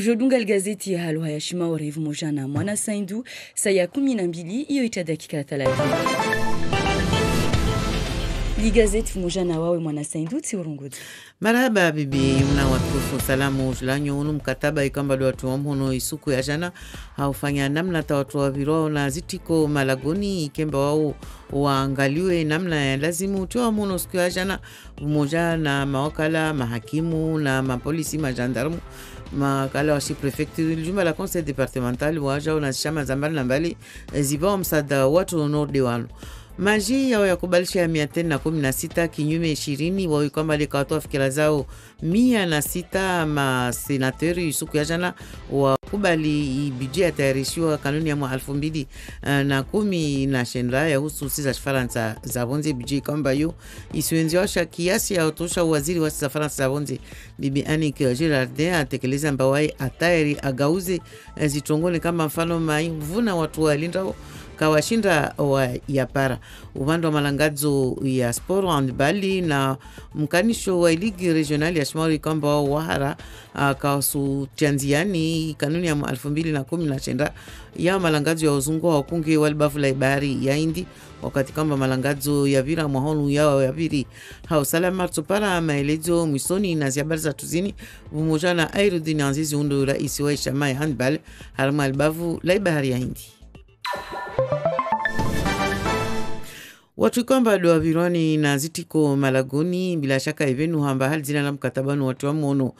Jodunga gazeti ya halo hayashima warevu mojana mwana saindu saya 12 iyo itadakika 30. Ligazeti mojana wawe mwana saindu tiurungudu. Marhaba bibi mna watufu salamu julanyo unu mkataba ikamba do watu wamuno isuku ya jana haufanya namna ta watu waviro na zitiko malagoni ikemba wao waangaliwe namna ya lazimu tuwa muno siku ya jana umoja na mawakala mahakimu na mapolisi majandarmu makala washi prefecture jumba la conseil départemental waja na shama zambali na mbali ziba msada watu norde wano maji yao ya kubalisha ya 116 kinyume 20 wawi kwamba likawatoa fikira zao 106 masenateri yusuku ya jana wakubali bidje ya tayarishiwa kanuni ya mwa 2010 na shenra ya husu sisa Faransa za bonze bidje kwamba yu isuenziwasha kiasi ya otosha waziri wa sisa Faransa za bonze bibi Annick Girardin atekeleza mbawai atayari agauze zitongone kama mfano maivuna watu wa lindao kawashinda wa yapara upande wa malangazo ya sport handball na mkanisho wa ligi regionali ya Shimauri kwamba wao wahara kawasu tianziani kanuni ya 2019 ya malangazo ya uzungu wa kunge walibafu la ibari ya Hindi wakati kwamba malangazo ya vira mwahonu yao ya viri hao salama tupara maelezo mwisoni na ziabari za tuzini umoja na Aerodini Anzizi undu raisi wa Shamai handball harama alibafu la ibari ya Hindi. Watu kwamba doa virwani na zitiko malagoni bila shaka evenu hamba hali zina na mkatabanu watu wa mono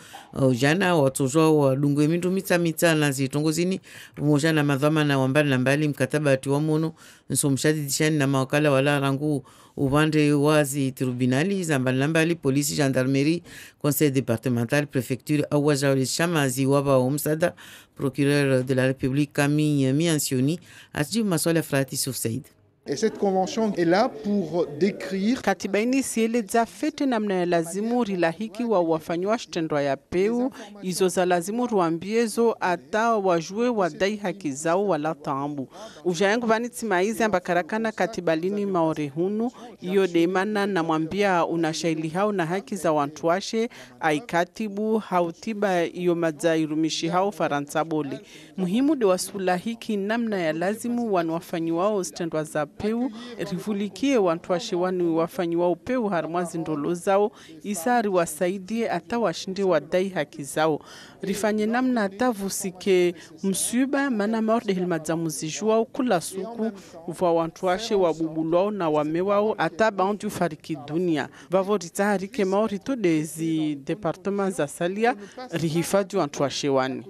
ujana watozwa wa dungue mindu mita na zitongozini umojana madhama na wambali na mbali mkataba watu wa mono nsomshadi dishani na mawakala wala rangu upande wazi tribunali zambali na mbali polisi gendarmerie conseil départemental préfecture awaja wale shama ziwaba wa umsada procureur de la république Camille Miansioni asjibu maswala ya Frati Souf Said. Et cette convention est là pour décrire katiba ini sieleza fete namna ya lazimu rilahiki wa wafanywa shtendwa ya peu izo za lazimu ruambiezo ata wajue wadai haki zao wala taambu ujayangu vani timaizi ambakarakana katiba lini maore hunu iyo deimana na mwambia unashaili hao na haki za wantuashe aikatibu hautiba iyo madzairumishi hao Faransa bole muhimu de wasulahiki namna ya lazimu wanuwafanyiwao shtendwa za peu rivulikie wantuashe wanu wafanyiwao peu harmazi ndolo zao isari wasaidie ata washinde wadai haki zao rifanye namna atavusike msuba mana maorde hilmadzamuzijua kula suku uva wantuashe wabubulwao na wamewao ata baundu fariki dunia vavo ritaharike maori to dezi departement za salia rihifadhi wantuashe wani.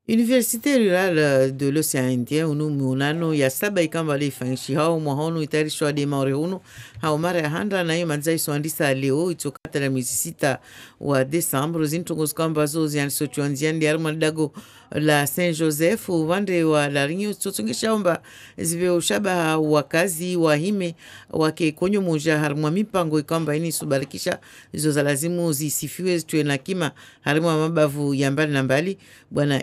Université rurale de l'Océan Indien unu munano ya saba ikamba lifanyishi hao mwahonu itarishwa de maore unu hao mara ya handa na hiyo madzai suandisa leo itokata na mwezi 6 wa Desembre zintungus kwamba zo zianiso chuanziani ya dago la Saint Joseph uvande wa Larinyo tutungisha omba zive ushaba wakazi wahime wake konyo moja harumwa mipango ikamba ini subarikisha izo za lazimu zisifiwe tuwe na kima harumwa mabavu ya mbali na mbali. Bwana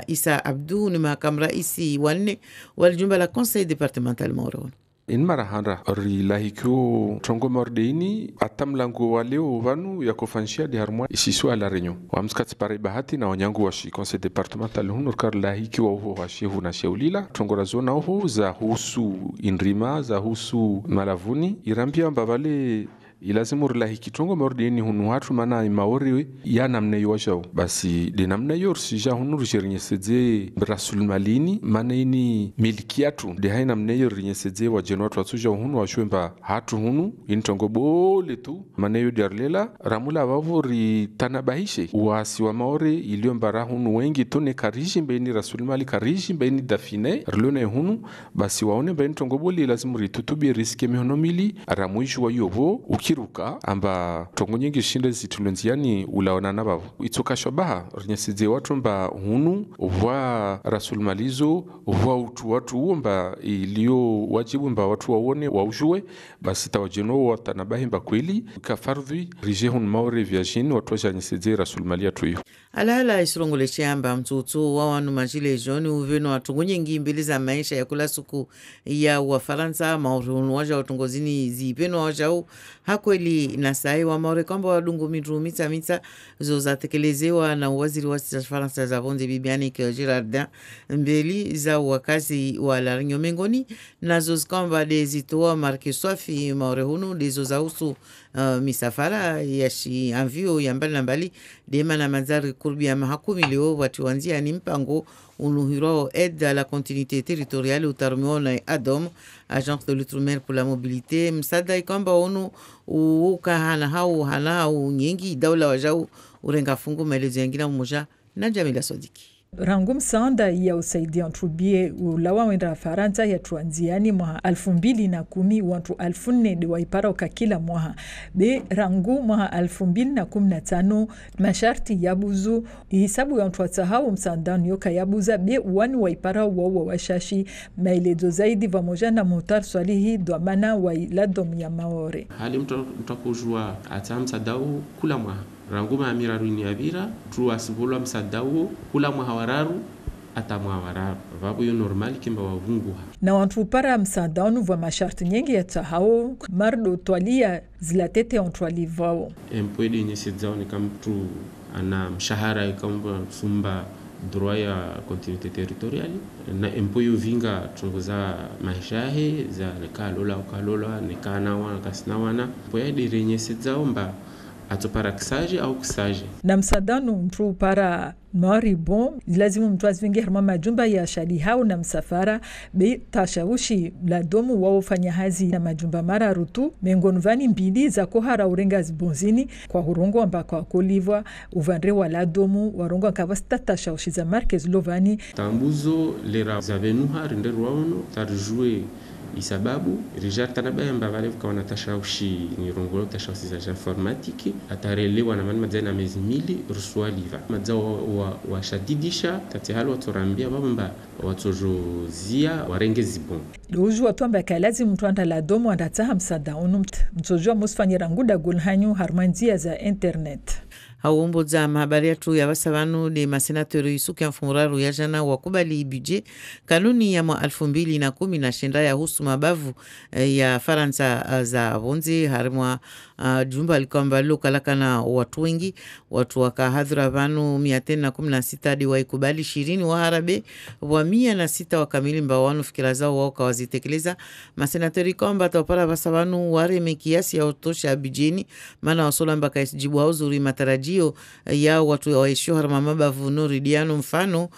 Isa Abdou ni makamu raisi wanne walijumba la conseil départemental Moro. In marahanda rilahikyo tongo mordeini atamlango waleo vanu ya kofanshia de harmoi isisu ala renyo wamskati pare bahati na wanyangu washi conseil départemental hunur kar lahikyo wa washi huna shaulila tongo razona ho za husu inrima za husu malavuni irambia mbavale ilazimu rilahiki tongo mordeni hunu hatu mana maori ya namna yojao basi de namna yor sija hunu rijernyesedze rasulmalini mana ini milkiatu de hay namna yor rijernyesedze wa jenwatu atuja hunu washwemba hatu hunu intongo bole tu mana yo derlela ramula vavori tanabahishe wasi wa maori iliyombara hunu wengi tone karishi mbeni rasulmali karishi mbeni dafine rlone hunu basi waone mbeni tongo bole lazimu ritutubi riske mihonomili ramuishu wa yobo kiruka amba tongo nyingi shinde zitulonziani ulaona nabavo itoka shabaha rinyesize watu mba hunu wa rasulmalizo wa utu watu uomba ilio wajibu mba watu waone waujue basi tawajeno watanabahi mba kweli kafardhi rije hun maure viajini watu wa janyesize rasulmalia tuyo Alala isirongole chiamba mtutu wa wanu majile joni uveno watungu nyingi mbili za maisha ya kula suku ya wa Faransa maurunu waja watungozini zipeno wajao hakweli na sai wa maore kwamba wadungu mitru mitsa zo zatekelezewa na waziri wa Faransa za vonze bibiani ke Girardin mbeli za wakazi wa La Réunion mengoni nazo kwamba dezitoa marke swafi maore hunu dezo za usu misafara ya shi anvio ya mbali na mbali dema na manzari kurbi ya mahakumi leo watu wanzia ni mpango unuhiro aide à la continuité territoriale utarmiwa na ADOM, Agence de l'Outre-mer pour la Mobilité, msada ikamba onu ukahana hau nyingi daula wajau urenga fungu maelezo yengina mmoja na Jamila Sodiki. Rangu msaada ya usaidia ntrubie ulawa wenda Faransa ya tuanziani mwaha 2010 wantu 1400 waipara uka kila mwaha. Be rangu mwaha 2015 masharti yabuzu hisabu ya wantu watsahau msaadani yoka yabuza be wani waipara wawa washashi maelezo zaidi vamoja na Muhtar Swalihi dwamana wa iladom ya Maore. Hali mtakujua ata msaadau kula mwaha. Ranguma amiraru ni abira truwa sibulwa msadau kula mwahawararu ata mwahawararu vabu yu normali kimba wavunguha na wantu para msadau vwa masharti nyingi ya tahao mardo twalia zilatete ontwali vao empwede nye sedzao ni kama tu ana mshahara kama sumba droit ya continuité territoriale na empoyo vinga tungoza maishahe za nekalola nekanawa kasnawana poyade renye sedzao mba atopara kisaje au kisaje na msadanu mtu para mari bon lazimu mtu azingi harma majumba ya shali hao na msafara be tashawishi la domu wao fanya hazi na majumba mara rutu mengonvani mbili za kohara urenga zibonzini kwa hurongo ambako kolivwa uvandre wa la domu warongo kavasta tashawishi za Marquez Lovani tambuzo lera zavenuha renderwano tarjue isababu Richard Tanabaya mbavale kwa natashawishi ni rongolo tashawishi za informatiki atarelewa na manmadzana mezi mili ruswa liva madzao wa shadidisha tatihalo watorambia bamba watozozia warenge zibon doju watwamba kalazi mtu anda la domo andataha msada unumt mtojua musfanyira nguda gulhanyu harmanzia za internet hauombo za mahabari yetu ya wasavanu de masenatori isuki ya mfumuraru ya jana wakubali budget kanuni ya mwa 2010 ya husu mabavu ya Faransa za vonzi harimwa jumba likwamba lokalakana watu wengi watu wakahadhura vanu 116 hadi waikubali 20 wa harabe wa 106 wakamili mba wanu fikira zao wao kawazitekeleza masenatori kwamba tawapara wasavanu wareme kiasi ya utosha bijeni mana wasola mbaka isijibu hauzuri matarajio ya watu waishio harma mabavu Noridiano mfano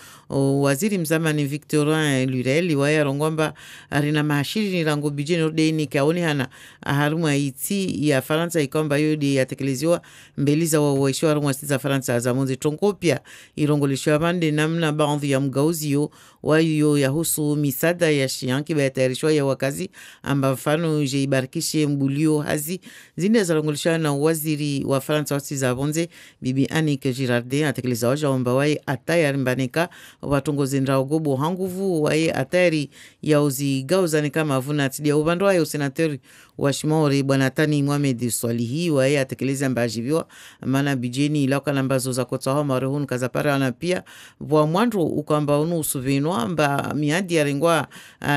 waziri mzamani Victorin Lurel waya rongomba arina mahashiri ni rango bijeni ordeni kaoni hana harumwa iti ya Faransa ikomba yodi ya tekeleziwa mbeliza waishio harumwa sitiza Faransa za monzi tronkopia irongolishwa bande namna baadhi ya mgauzio wayo ya husu misada ya shianki bayatayarishwa ya wakazi amba mfano je ibarikishe mbulio hazi zinde za rongolishwa na waziri wa Faransa wasiza bonze Bibi Annick Girardin atekeleza waja wamba wae atayari mbaneka watongozi ndraogobo hanguvu wae atayari ya uzi gauzani kama avuna atidia ubando wae usenatori wa Shimori bwana Tani Mohamed Swalihi wae atekeleza mbajiviwa mana bijeni ilauka nambazo za kota hao marehun kazapara wana pia wa mwandro ukamba unu usuvinwa mba miadi ya rengwa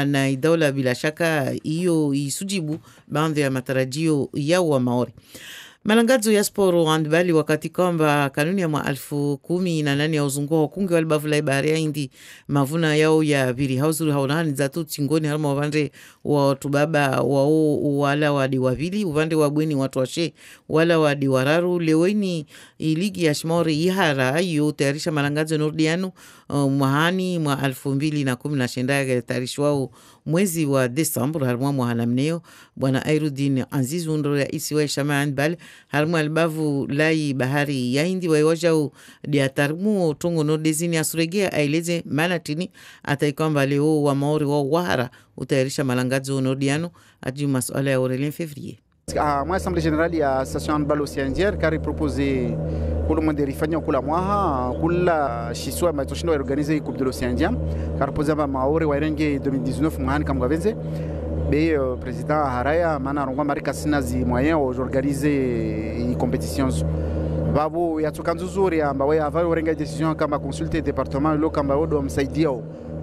na idaula bila shaka iyo isujibu baadhi ya matarajio ya wa Maori. Malangazo ya sporo handbali wakati kwamba kanuni ya mwa 2018 ya uzunguo wakungi walibavula ibahari ya Hindi mavuna yao ya viri hauzuri haunani za tu tingoni harma wavande wa tubaba wao wala wadi wavili uvande wabweni watu washe wala wadi wararu leweni ligi ya Shimori ihara yu tayarisha malangazo Nordiano mwahani mwa 2019 ya tayarishi wao mwezi wa Desemba harma mwahana mneo bwana Airudin Azizu ndo ya isi wa shama handbali harmu albavu lai bahari ya Hindi waiwajau diatarmu tungo no dezini asuregea aileze manatini ataikwamba leo wa Maori wa wahara utayarisha malangazo Nordiano aju masuala ya Aurelien Février. Moi Assemblée Générale ya Station Handball Océanière car proposé kula mwenderifanya kula mwaha kula shiswa matoshindo organiser Coupe de l'Océan Indien car proposé ba Maori wairenge 2019 mwahani kama gavenze be président Haraya mana rongwa marika sinazi moyen organiser une compétition babu yatoka nzuri amba wewe avayo renga decision kama consulter département lo kama odo msaidia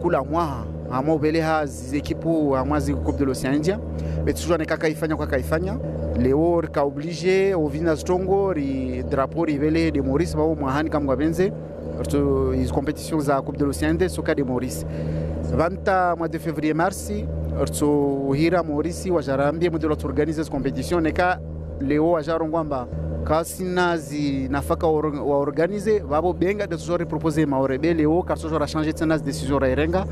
kula mwaha ama ubeleha zizekipu amwazi Coupe de l'Océan India betujua nekakaifanya kwa kaifanya leo rika oblige ovina stongo ri drapeau rivele de Maurice bao mwahani kamwa benze to is compétitions za Coupe de l'Océan India soka de Maurice vanta mois de février mars to hira Maurice wajarambie modelo organize cette compétition neka leo wajarongwamba kasina zinafaka wa organize vavo benga de toujours proposer maorebe leo car toujours a changer tena décision renga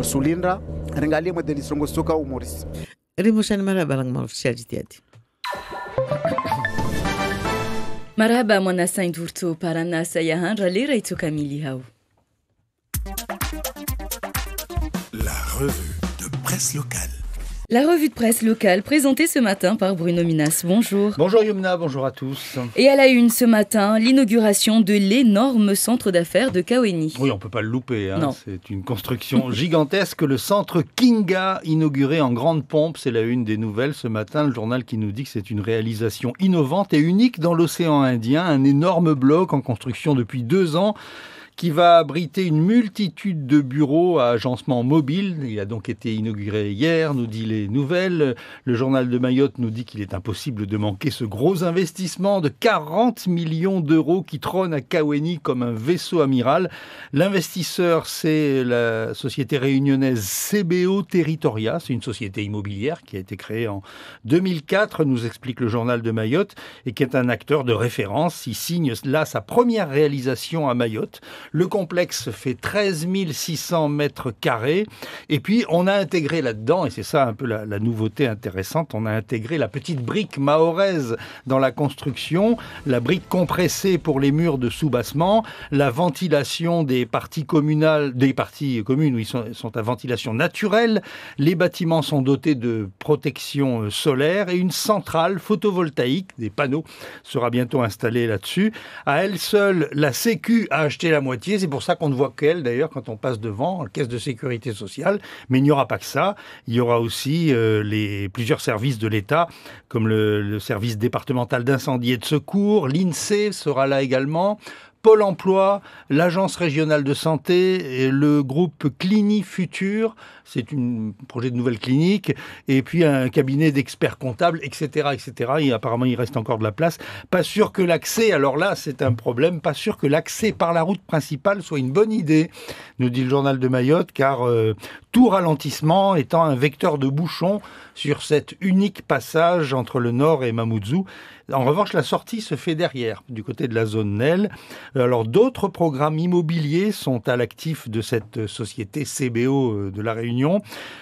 sulindra rengalie modeli songo soka au Maurice rimoshani marhaba mawafishajitiati marhaba mwana saindurto parana sayahandra lera itoka mili hao. La revue de presse locale. La revue de presse locale présentée ce matin par Bruno Minas. Bonjour. Bonjour Yumna, bonjour à tous. Et à la une ce matin, l'inauguration de l'énorme centre d'affaires de Kaweni. Oui, on ne peut pas le louper. Non. C'est une construction gigantesque. Le centre Kinga, inauguré en grande pompe, c'est la une des nouvelles ce matin. Le journal qui nous dit que c'est une réalisation innovante et unique dans l'océan Indien. Un énorme bloc en construction depuis 2 ans. Qui va abriter une multitude de bureaux à agencement mobile. Il a donc été inauguré hier, nous dit les nouvelles. Le journal de Mayotte nous dit qu'il est impossible de manquer ce gros investissement de 40 millions d'euros qui trône à Kaweni comme un vaisseau amiral. L'investisseur, c'est la société réunionnaise CBO Territoria. C'est une société immobilière qui a été créée en 2004, nous explique le journal de Mayotte, et qui est un acteur de référence. Il signe là sa première réalisation à Mayotte. Le complexe fait 13 600 mètres carrés. Et puis, on a intégré là-dedans, et c'est ça un peu la nouveauté intéressante, on a intégré la petite brique mahoraise dans la construction, la brique compressée pour les murs de soubassement, la ventilation des parties communes où ils sont à ventilation naturelle. Les bâtiments sont dotés de protection solaire et une centrale photovoltaïque, des panneaux, sera bientôt installée là-dessus. À elle seule, la Sécu a acheté la moitié. C'est pour ça qu'on ne voit qu'elle, d'ailleurs, quand on passe devant, la caisse de sécurité sociale. Mais il n'y aura pas que ça. Il y aura aussi plusieurs services de l'État, comme le service départemental d'incendie et de secours. L'INSEE sera là également. Pôle emploi, l'agence régionale de santé, et le groupe Clini Futur, c'est un projet de nouvelle clinique, et puis un cabinet d'experts comptables, etc., etc. Et apparemment, il reste encore de la place. Pas sûr que l'accès, alors là, c'est un problème, pas sûr que l'accès par la route principale soit une bonne idée, nous dit le journal de Mayotte, car tout ralentissement étant un vecteur de bouchon sur cet unique passage entre le nord et Mamoudzou. En revanche, la sortie se fait derrière, du côté de la zone Nel. Alors, d'autres programmes immobiliers sont à l'actif de cette société CBO de La Réunion,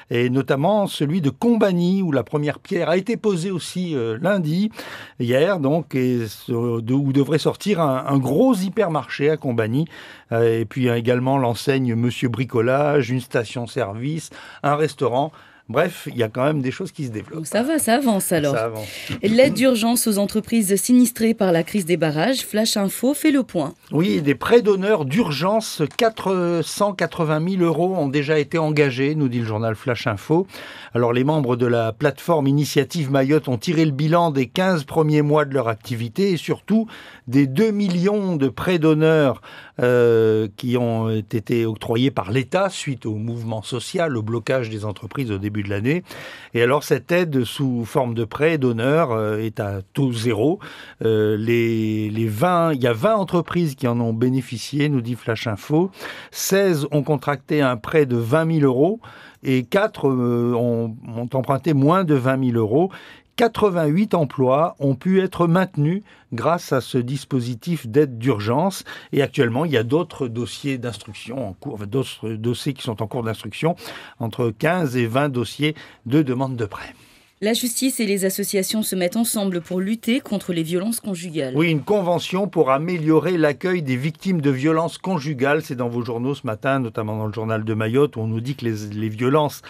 et notamment celui de Combani, où la première pierre a été posée aussi lundi, hier, donc, où devrait sortir un gros hypermarché à Combani, et puis également l'enseigne Monsieur Bricolage, une station-service, un restaurant. Bref, il y a quand même des choses qui se développent. Ça va, ça avance alors. Ça avance. L'aide d'urgence aux entreprises sinistrées par la crise des barrages, Flash Info fait le point. Oui, des prêts d'honneur d'urgence, 480 000 euros ont déjà été engagés, nous dit le journal Flash Info. Alors les membres de la plateforme Initiative Mayotte ont tiré le bilan des 15 premiers mois de leur activité et surtout des 2 millions de prêts d'honneur qui ont été octroyés par l'État suite au mouvement social, au blocage des entreprises au début de l'année. Et alors cette aide sous forme de prêt d'honneur est à taux zéro. Il y a 20 entreprises qui en ont bénéficié, nous dit Flash Info. 16 ont contracté un prêt de 20 000 euros et 4 ont emprunté moins de 20 000 euros. 88 emplois ont pu être maintenus grâce à ce dispositif d'aide d'urgence. Et actuellement, il y a d'autres dossiers d'instruction en cours, d'autres dossiers qui sont en cours d'instruction, entre 15 et 20 dossiers de demande de prêt. La justice et les associations se mettent ensemble pour lutter contre les violences conjugales. Oui, une convention pour améliorer l'accueil des victimes de violences conjugales. C'est dans vos journaux ce matin, notamment dans le journal de Mayotte, où on nous dit que les violences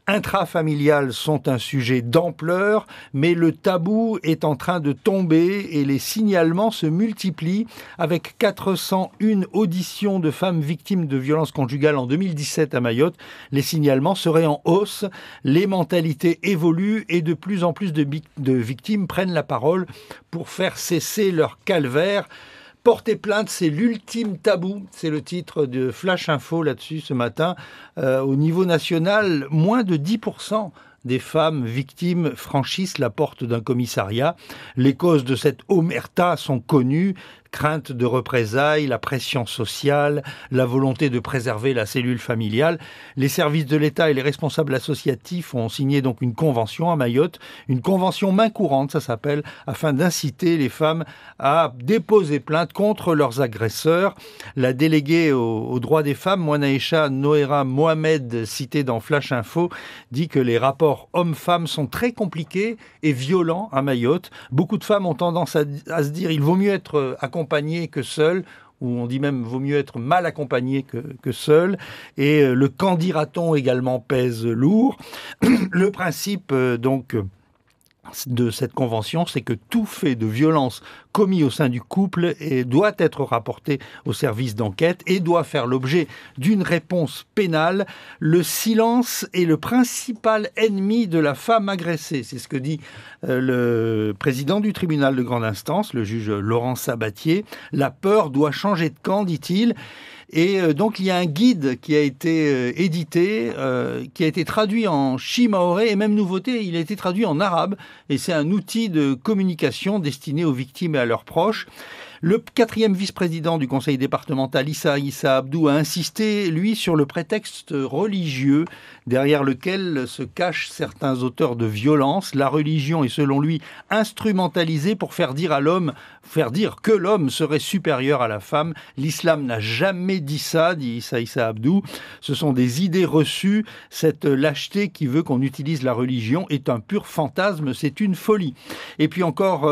intrafamiliales sont un sujet d'ampleur, mais le tabou est en train de tomber et les signalements se multiplient avec 401 auditions de femmes victimes de violences conjugales en 2017 à Mayotte. Les signalements seraient en hausse, les mentalités évoluent et de plus en plus de victimes prennent la parole pour faire cesser leur calvaire. Porter plainte, c'est l'ultime tabou. C'est le titre de Flash Info là-dessus ce matin. Au niveau national, moins de 10% des femmes victimes franchissent la porte d'un commissariat. Les causes de cette omerta sont connues. Crainte de représailles, la pression sociale, la volonté de préserver la cellule familiale. Les services de l'État et les responsables associatifs ont signé donc une convention à Mayotte, une convention main courante, ça s'appelle, afin d'inciter les femmes à déposer plainte contre leurs agresseurs. La déléguée aux droits des femmes, Mouanaïcha Noera Mohamed, citée dans Flash Info, dit que les rapports hommes-femmes sont très compliqués et violents à Mayotte. Beaucoup de femmes ont tendance à se dire il vaut mieux être accompagné que seul, ou on dit même vaut mieux être mal accompagné que seul, et le qu'en dira-t-on également pèse lourd. Le principe donc de cette convention, c'est que tout fait de violence commis au sein du couple doit être rapporté au service d'enquête et doit faire l'objet d'une réponse pénale. Le silence est le principal ennemi de la femme agressée. C'est ce que dit le président du tribunal de grande instance, le juge Laurent Sabatier. La peur doit changer de camp, dit-il. Et donc il y a un guide qui a été édité, qui a été traduit en chi-maoré, et même nouveauté, il a été traduit en arabe, et c'est un outil de communication destiné aux victimes et à leurs proches. Le 4e vice-président du conseil départemental, Issa Abdou, a insisté, lui, sur le prétexte religieux derrière lequel se cachent certains auteurs de violence. La religion est, selon lui, instrumentalisée pour faire dire que l'homme serait supérieur à la femme. L'islam n'a jamais dit ça, dit Issa Abdou. Ce sont des idées reçues. Cette lâcheté qui veut qu'on utilise la religion est un pur fantasme, c'est une folie. Et puis encore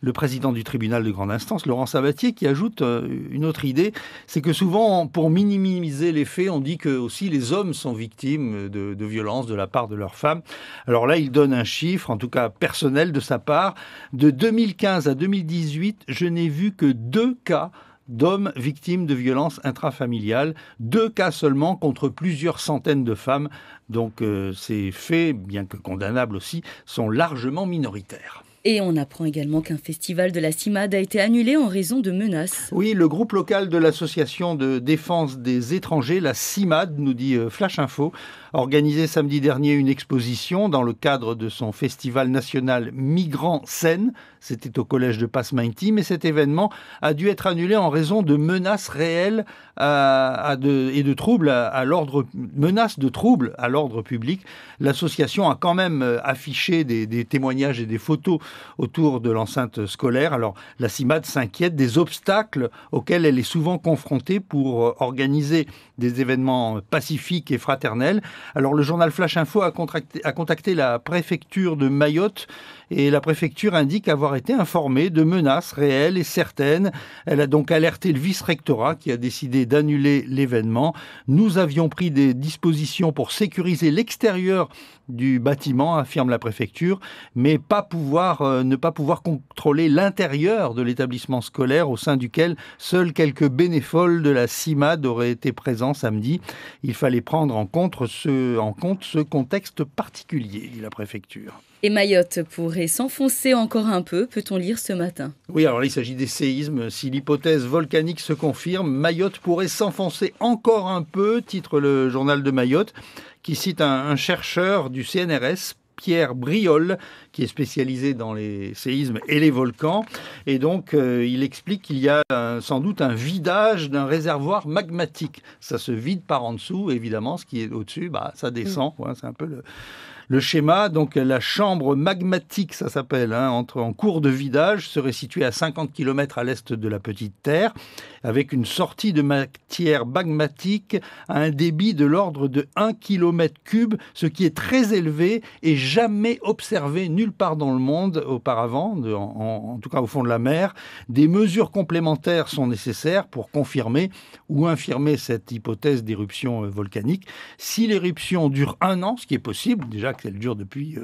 le président du tribunal de grande instance, Laurent Sabatier, qui ajoute une autre idée, c'est que souvent, pour minimiser les faits, on dit que aussi les hommes sont victimes de violences de la part de leurs femmes. Alors là, il donne un chiffre, en tout cas personnel de sa part. De 2015 à 2018, je n'ai vu que 2 cas d'hommes victimes de violences intrafamiliales, 2 cas seulement contre plusieurs centaines de femmes. Donc ces faits, bien que condamnables aussi, sont largement minoritaires. Et on apprend également qu'un festival de la CIMAD a été annulé en raison de menaces. Oui, le groupe local de l'association de défense des étrangers, la CIMAD, nous dit Flash Info, a organisé samedi dernier une exposition dans le cadre de son festival national Migrants Seine. C'était au collège de Passemainty, mais cet événement a dû être annulé en raison de menaces réelles et de troubles menaces de troubles à l'ordre public. L'association a quand même affiché des témoignages et des photos autour de l'enceinte scolaire. Alors, la CIMAD s'inquiète des obstacles auxquels elle est souvent confrontée pour organiser des événements pacifiques et fraternels. Alors, le journal Flash Info a contacté la préfecture de Mayotte et la préfecture indique avoir été informée de menaces réelles et certaines. Elle a donc alerté le vice-rectorat qui a décidé d'annuler l'événement. Nous avions pris des dispositions pour sécuriser l'extérieur du bâtiment, affirme la préfecture, mais ne pas pouvoir contrôler l'intérieur de l'établissement scolaire au sein duquel seuls quelques bénévoles de la CIMAD auraient été présents samedi. Il fallait prendre en compte ce contexte particulier, dit la préfecture. Et Mayotte pourrait s'enfoncer encore un peu, peut-on lire ce matin ? Oui, alors là, il s'agit des séismes. Si l'hypothèse volcanique se confirme, Mayotte pourrait s'enfoncer encore un peu, titre le journal de Mayotte, qui cite un chercheur du CNRS, Pierre Briol, qui est spécialisé dans les séismes et les volcans. Et donc, il explique qu'il y a sans doute un vidage d'un réservoir magmatique. Ça se vide par en dessous, évidemment, ce qui est au-dessus, ça descend. Ouais, c'est un peu le schéma. Donc, la chambre magmatique, ça s'appelle, en cours de vidage, serait située à 50 km à l'est de la Petite Terre, avec une sortie de matière magmatique à un débit de l'ordre de 1 km3, ce qui est très élevé et jamais observé nulle part dans le monde auparavant, en tout cas au fond de la mer. Des mesures complémentaires sont nécessaires pour confirmer ou infirmer cette hypothèse d'éruption volcanique. Si l'éruption dure 1 an, ce qui est possible, déjà vague, elle dure depuis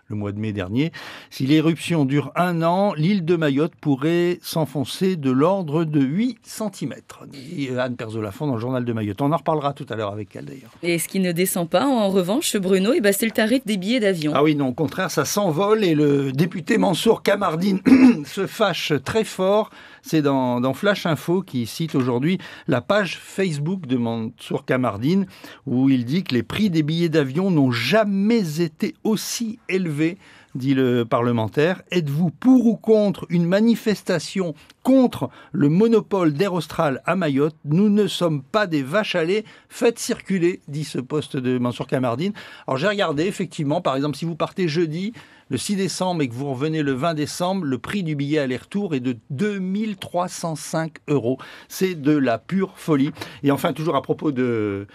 le mois de mai dernier. Si l'éruption dure 1 an, l'île de Mayotte pourrait s'enfoncer de l'ordre de 8 cm, dit Anne Perzo-Lafont dans le journal de Mayotte. On en reparlera tout à l'heure avec elle d'ailleurs. Et ce qui ne descend pas, en revanche, Bruno, c'est le tarif des billets d'avion. Ah oui, non, au contraire, ça s'envole et le député Mansour Kamardine se fâche très fort. C'est dans Flash Info qui cite aujourd'hui la page Facebook de Mansour Kamardine où il dit que les prix des billets d'avion n'ont jamais été aussi élevés, dit le parlementaire. Êtes-vous pour ou contre une manifestation contre le monopole d'Air Austral à Mayotte? Nous ne sommes pas des vaches à lait. Faites circuler, dit ce poste de Mansour Kamardine. Alors j'ai regardé, effectivement, par exemple, si vous partez jeudi, le 6 décembre et que vous revenez le 20 décembre, le prix du billet aller-retour est de 2305 €. C'est de la pure folie. Et enfin, toujours à propos de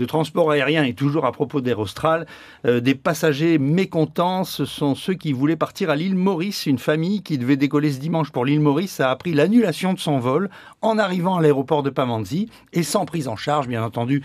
transport aérien et toujours à propos d'Air Austral, des passagers mécontents, ce sont ceux qui voulaient partir à l'île Maurice. Une famille qui devait décoller ce dimanche pour l'île Maurice a appris l'annulation de son vol en arrivant à l'aéroport de Pamandzi et sans prise en charge, bien entendu,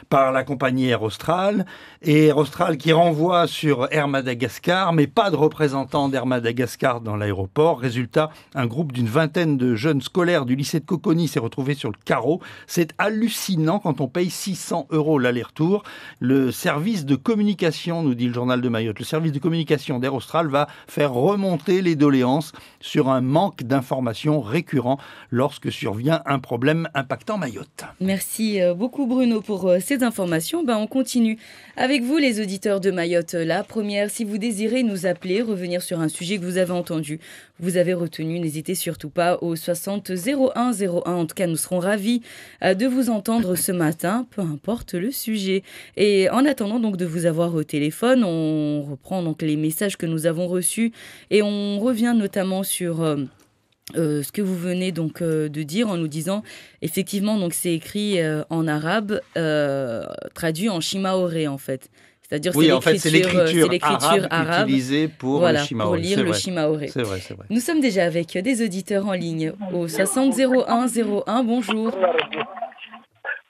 par la compagnie Air Austral. Et Air Austral qui renvoie sur Air Madagascar, mais pas de représentant d'Air Madagascar dans l'aéroport. Résultat, un groupe d'une vingtaine de jeunes scolaires du lycée de Coconi s'est retrouvé sur le carreau. C'est hallucinant quand on paye 600 € l'aller-retour. Le service de communication, nous dit le journal de Mayotte, le service de communication d'Air Austral va faire remonter les doléances sur un manque d'informations récurrent lorsque survient un problème impactant Mayotte. Merci beaucoup Bruno pour ces informations. On continue avec vous les auditeurs de Mayotte. La première, si vous désirez nous appeler, revenir sur un sujet que vous avez entendu, vous avez retenu, n'hésitez surtout pas au 60 01 01. En tout cas, nous serons ravis de vous entendre ce matin, peu importe le sujet. Et en attendant donc de vous avoir au téléphone, on reprend donc les messages que nous avons reçus et on revient notamment sur ce que vous venez donc de dire en nous disant effectivement donc c'est écrit en arabe, traduit en shimaoré en fait. C'est-à-dire c'est l'écriture arabe utilisée pour le shimaoré. Pour lire le shimaoré. C'est vrai. Nous sommes déjà avec des auditeurs en ligne au 60 01 01. Bonjour.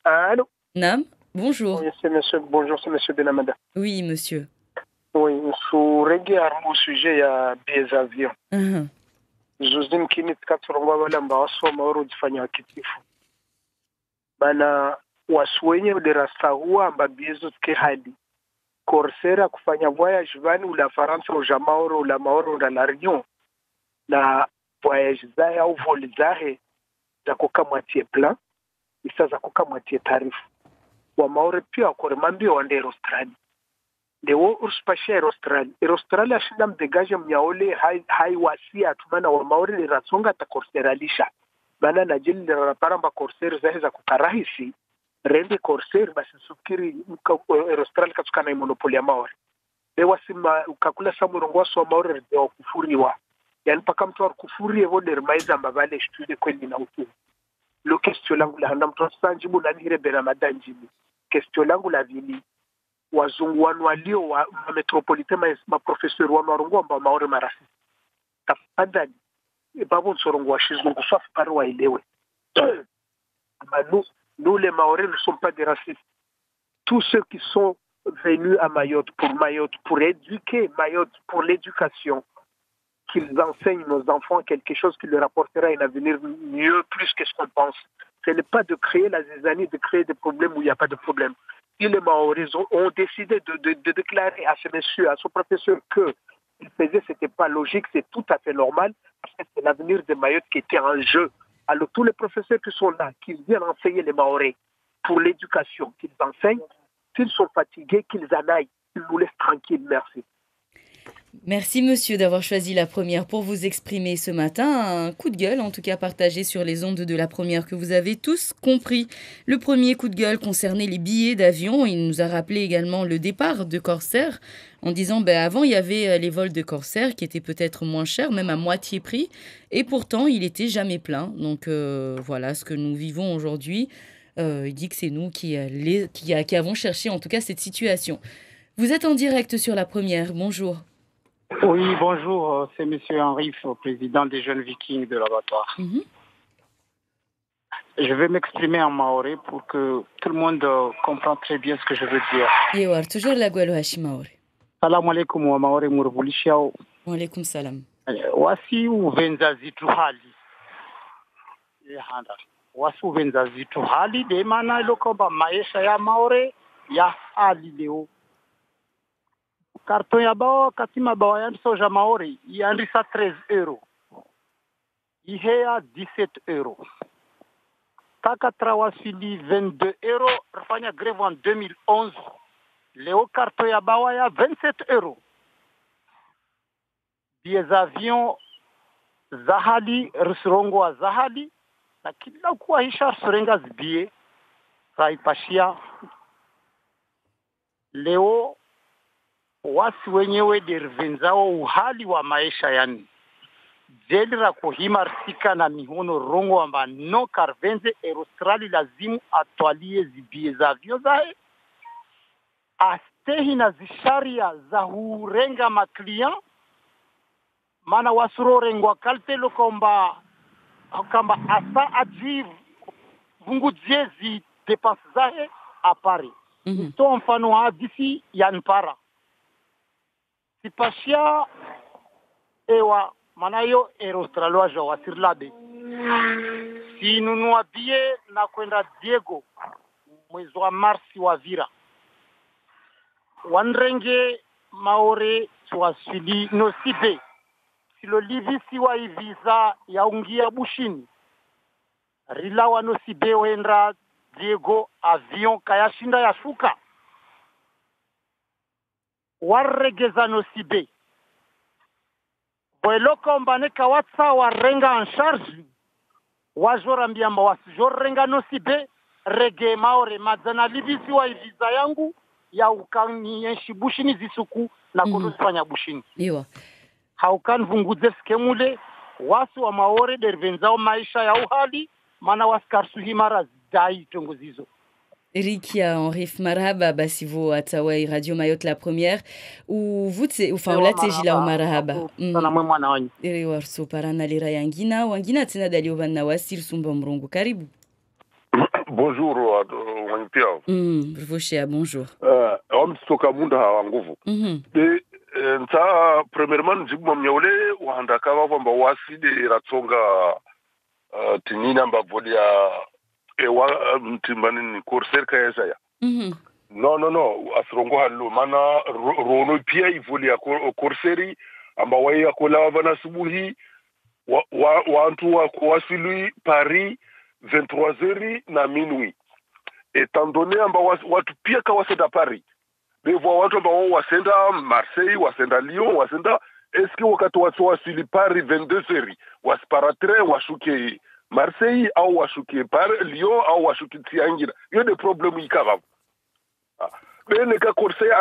Allô. Nam. Bonjour. Oui, c'est monsieur Benamada. Oui, monsieur. Oui, sur le sujet, il y a des avions. Zuzim kinit katurongwa wala mbawasoma urudifanya kitifu. Bana waswenye uderastahua ambabiezo tke hadi. Corsera kufanya voyage vani ula Faransa uja maoro ula maoro ula la Réunion. Na voyage zae au vol zae za kuka moitié plein. Isa za kuka moitié tarifu. Wa maore pia wakore mambio wande Australia. Lewo uspashia Australia shinda mdegaje mnyaole hai wasia tumana wa maore ni rasonga ta corseralisha. Bana na jili raparamba corser zahe za kukarahisi. Rende corser basi sukiri Australia katukana na monopoli ya maore. Lewa sima ukakula samurongwa so maore wa kufuriwa. Yani paka mtu wa kufuri evo dermaiza mbavale shtude kweli na utu. Lo question langu la handa mtu sanjibu na nire Benamada njibu. Question langu la vili. Wazungu wanu walio wa metropolite maprofesori wanu warungu wamba maore marasi. Tafadhali, babu nsorongu wa shizungu fafu pari wa ilewe. Nous les Maoris ne sommes pas des racistes. Tous ceux qui sont venus à Mayotte, pour éduquer Mayotte, pour l'éducation, qu'ils enseignent nos enfants quelque chose qui leur apportera un avenir mieux, plus que ce qu'on pense. Ce n'est pas de créer la zizanie, de créer des problèmes où il n'y a pas de problème. Si les Maoris ont décidé de déclarer à ce monsieur, à son professeur que il faisait, c'était pas logique, c'est tout à fait normal, parce que c'est l'avenir de Mayotte qui était en jeu. Alors tous les professeurs qui sont là, qui viennent enseigner les Maoris pour l'éducation, qu'ils enseignent, s'ils sont fatigués, qu'ils en aillent, qu'ils nous laissent tranquilles. Merci. Merci monsieur d'avoir choisi la première pour vous exprimer ce matin. Un coup de gueule en tout cas partagé sur les ondes de la première que vous avez tous compris. Le premier coup de gueule concernait les billets d'avion. Il nous a rappelé également le départ de Corsair en disant avant il y avait les vols de Corsair qui étaient peut-être moins chers, même à moitié prix. Et pourtant il n'était jamais plein. Donc voilà ce que nous vivons aujourd'hui. Il dit que c'est nous qui avons cherché en tout cas cette situation. Vous êtes en direct sur la première. Bonjour. Oui, bonjour, c'est M. Henri, président des Jeunes Vikings de l'abattoir. Je vais m'exprimer en maoré pour que tout le monde comprenne très bien ce que je veux dire. Yewar, toujours la Gualo Hashi Maoré. Salamu alaikum wa maore murvulishao. Wa alaikum salam. Wasi uvenza zitu hali. Handa. Wasi uvenza zitu hali de maana ilo kwamba maisha ya maore ya hali leo. Karton ya bawa katima bawa ya soja maore yandisa 13 euro. Ihea 17 euro. Taka trawasili 22 euro. Rafanya grève en 2011. Leo karton ya bawa ya 27 euro. Des avions Zahali, Rusurongo wa Zahali, na kila kuwa hisha surenga zibie, raipashia. Leo, wasi wenyewe dervenzao uhali wa maisha yani. Jeli ra kuhimarsika na mihono rongo amba no karvenze Australi lazimu atwalie zibie za avion zae. Astehi na zisharia za hurenga makliyan, mana wasurorengwa kaltelo kamba asa ajiv vungujie zi depanse zahe apare. Ito mfano hadisi ya npara. Sipashia ewa mana yo Australi wa jawa sirlabe. Si nunua bie na kwenda Diego mwezi wa Marsi wa vira. Wanrenge maore swasili no sibe. Silo livisi wa visa ya ungia bushini. Rila wano sibe wendra Diego avion kayashinda ya shuka. Warregeza no sibe. Boeloko mbane kawatsa warenga en charge. Wajora mbiamba wasijorenga no sibe. Rege maore madzana livisi wa visa yangu. Ya ukani yenshi bushini zisuku na kudufanya bushini. Iwa. Haukan vunguze skemule wasu wa maore dervenzao maisha ya uhali mana waskarsu himara zidai tongozizo. Rikia Henrif Marhaba basivo atawai Radio Mayotte la première ou vous enfin la tejila marhaba. Sana mwe mwana wanyu. Iri warso parana lira yangina wangina tena dalioban na wasil sumba mrongo karibu. Bonjour wanipia. Rivoshia bonjour. Omstoka munda hawa nguvu. Nta premièrement jibu mnyole wahandaka wavamba waside ratsonga tinina mbavolia ewa mtimbani ni corsair kayesa ya. No asrongo hallo mana rono pia ivolia corseri amba waya kola wavana subuhi wantu wa kuwasili Paris 23h na minuit. Étant donné amba watu pia kawasenda Paris. Bevo watu ambao wasenda Marseille, wasenda Lyon, wasenda eski wakati watu wasili Paris 22h wasparatre washuke Marseille au washuke Paris Lyon au washuke Tiangira. Yo de problème ikava. Bene ka Corsair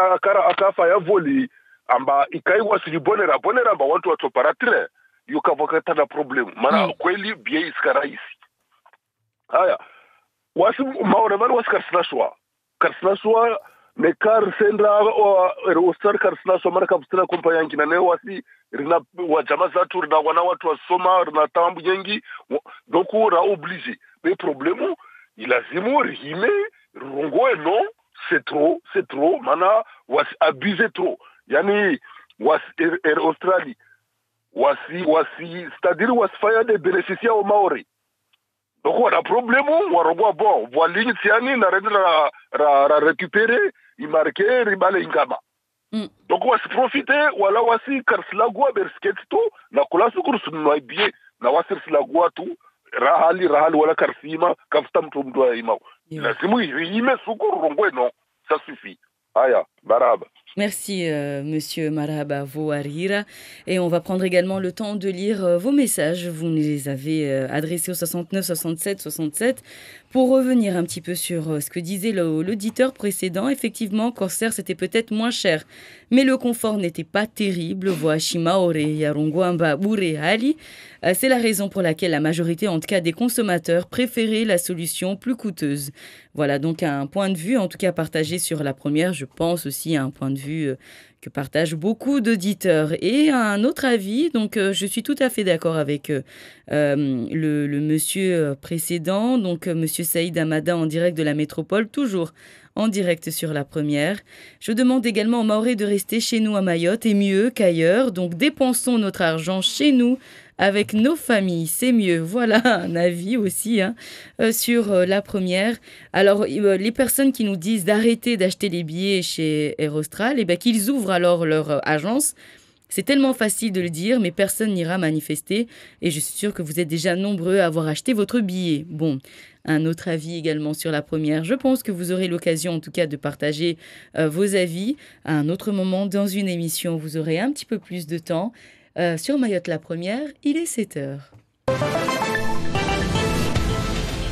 akafa ya voli amba ikai wasili bonera amba watu paratre yo kavokata na problem. Mana kweli bie iskaraisi. Haya. Wasi maore mali karsnashwa ne kar sendra rostar karsna somara kapsina kompanya ngina ne wasi rina wajama zatu rina wana watu wasoma rina tambu yengi doku ra obligé mais problème il lazimu rihime rongo no c'est trop mana wasi abusé trop yani wasi Australie wasi c'est-à-dire wasi faya de bénéficier au maori. Donc on a problème on revoit bon voilà ligne tiani na ra récupérer il marquait ribale ingama. Donc on se profiter wala wasi karslagwa bersketto na kula sukuru sunwa bie na wasir slagwa tu rahali wala karsima kafta mtu imao. Lazimu ime sukuru rongwe non ça suffit. Aya baraba. Merci Monsieur Marhaba Voarira. Et on va prendre également le temps de lire vos messages. Vous nous les avez adressés au 69 67 67 pour revenir un petit peu sur ce que disait l'auditeur précédent. Effectivement, Corsair, c'était peut-être moins cher, mais le confort n'était pas terrible. C'est la raison pour laquelle la majorité, en tout cas des consommateurs, préférait la solution plus coûteuse. Voilà donc un point de vue, en tout cas partagé sur la première. Je pense aussi à un point de vue vue que partagent beaucoup d'auditeurs. Et un autre avis, donc je suis tout à fait d'accord avec le monsieur précédent, donc monsieur Saïd Hamada en direct de la métropole, toujours en direct sur la première. Je demande également aux Mahorais de rester chez nous à Mayotte et mieux qu'ailleurs, donc dépensons notre argent chez nous, avec nos familles, c'est mieux. Voilà un avis aussi sur la première. Alors, les personnes qui nous disent d'arrêter d'acheter les billets chez Aerostral, qu'ils ouvrent alors leur agence. C'est tellement facile de le dire, mais personne n'ira manifester. Et je suis sûre que vous êtes déjà nombreux à avoir acheté votre billet. Bon, un autre avis également sur la première. Je pense que vous aurez l'occasion en tout cas de partager vos avis. À un autre moment, dans une émission, vous aurez un petit peu plus de temps. Sur Mayotte la première, il est 7h.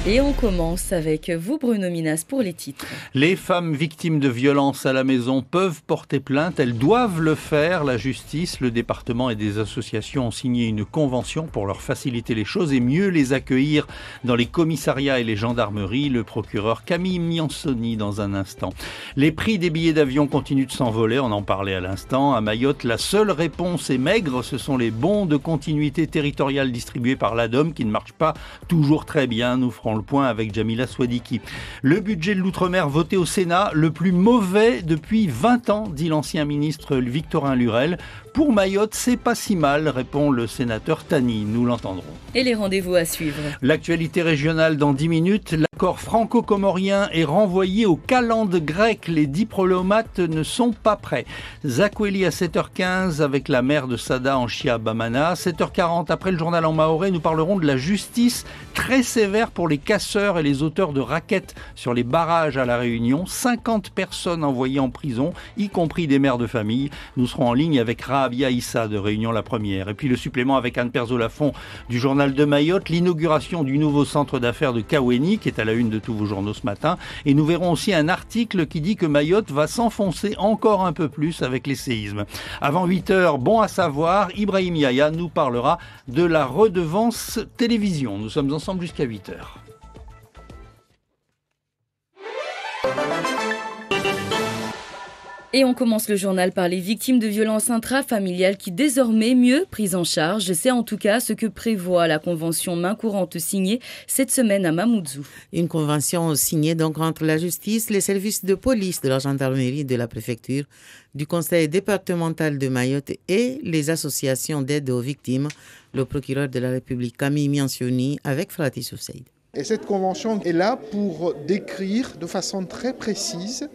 Et on commence avec vous, Bruno Minas, pour les titres. Les femmes victimes de violences à la maison peuvent porter plainte. Elles doivent le faire. La justice, le département et des associations ont signé une convention pour leur faciliter les choses et mieux les accueillir dans les commissariats et les gendarmeries. Le procureur Camille Miansoni dans un instant. Les prix des billets d'avion continuent de s'envoler. On en parlait à l'instant. À Mayotte, la seule réponse est maigre. Ce sont les bons de continuité territoriale distribués par l'ADOM qui ne marchent pas toujours très bien. Nous ferons le point avec Jamila Swadiki. Le budget de l'outre-mer voté au Sénat, le plus mauvais depuis 20 ans, dit l'ancien ministre Victorin Lurel. Pour Mayotte, c'est pas si mal, répond le sénateur Tani. Nous l'entendrons. Et les rendez-vous à suivre. L'actualité régionale dans 10 minutes. L'accord franco-comorien est renvoyé au calende grec. Les diplomates ne sont pas prêts. Zakweli à 7h15 avec la maire de Sada en Chia Bamana. 7h40 après le journal en mahorais, nous parlerons de la justice très sévère pour les casseurs et les auteurs de raquettes sur les barrages à La Réunion. 50 personnes envoyées en prison, y compris des mères de famille. Nous serons en ligne avec Rabia Issa de Réunion la Première. Et puis le supplément avec Anne Perzo-Lafont du journal de Mayotte, l'inauguration du nouveau centre d'affaires de Kaweni qui est à la une de tous vos journaux ce matin. Et nous verrons aussi un article qui dit que Mayotte va s'enfoncer encore un peu plus avec les séismes. Avant 8h, bon à savoir, Ibrahim Yahya nous parlera de la redevance télévision. Nous sommes ensemble jusqu'à 8h. Et on commence le journal par les victimes de violences intrafamiliales qui désormais mieux prises en charge. C'est en tout cas ce que prévoit la convention main courante signée cette semaine à Mamoudzou. Une convention signée donc entre la justice, les services de police de la gendarmerie de la préfecture, du conseil départemental de Mayotte et les associations d'aide aux victimes, le procureur de la République Camille Miansoni avec Frati Soussaïd. Et cette convention est là pour décrire de façon très précise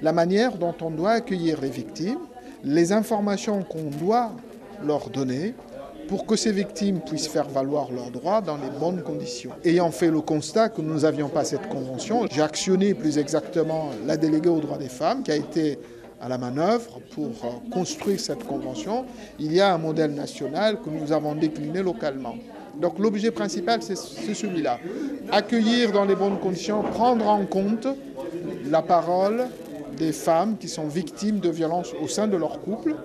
la manière dont on doit accueillir les victimes, les informations qu'on doit leur donner pour que ces victimes puissent faire valoir leurs droits dans les bonnes conditions. Ayant fait le constat que nous n'avions pas cette convention, j'ai actionné plus exactement la déléguée aux droits des femmes qui a été à la manœuvre pour construire cette convention. Il y a un modèle national que nous avons décliné localement. Donc l'objet principal, c'est celui-là. Accueillir dans les bonnes conditions, prendre en compte la parole des femmes qui sont victimes de violences au sein de leur couple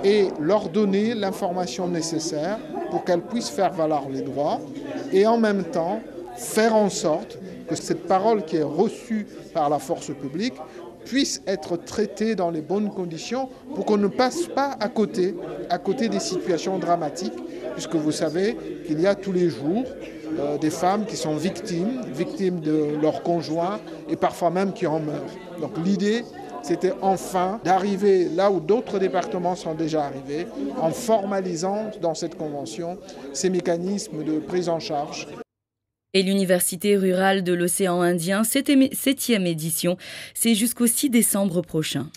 et leur donner l'information nécessaire pour qu'elles puissent faire valoir les droits et en même temps faire en sorte que cette parole qui est reçue par la force publique puisse être traitée dans les bonnes conditions pour qu'on ne passe pas à côté des situations dramatiques, puisque vous savez qu'il y a tous les jours des femmes qui sont victimes de leurs conjoints et parfois même qui en meurent. Donc l'idée, c'était enfin d'arriver là où d'autres départements sont déjà arrivés, en formalisant dans cette convention ces mécanismes de prise en charge. Et l'Université rurale de l'océan Indien, 7e édition, c'est jusqu'au 6 décembre prochain.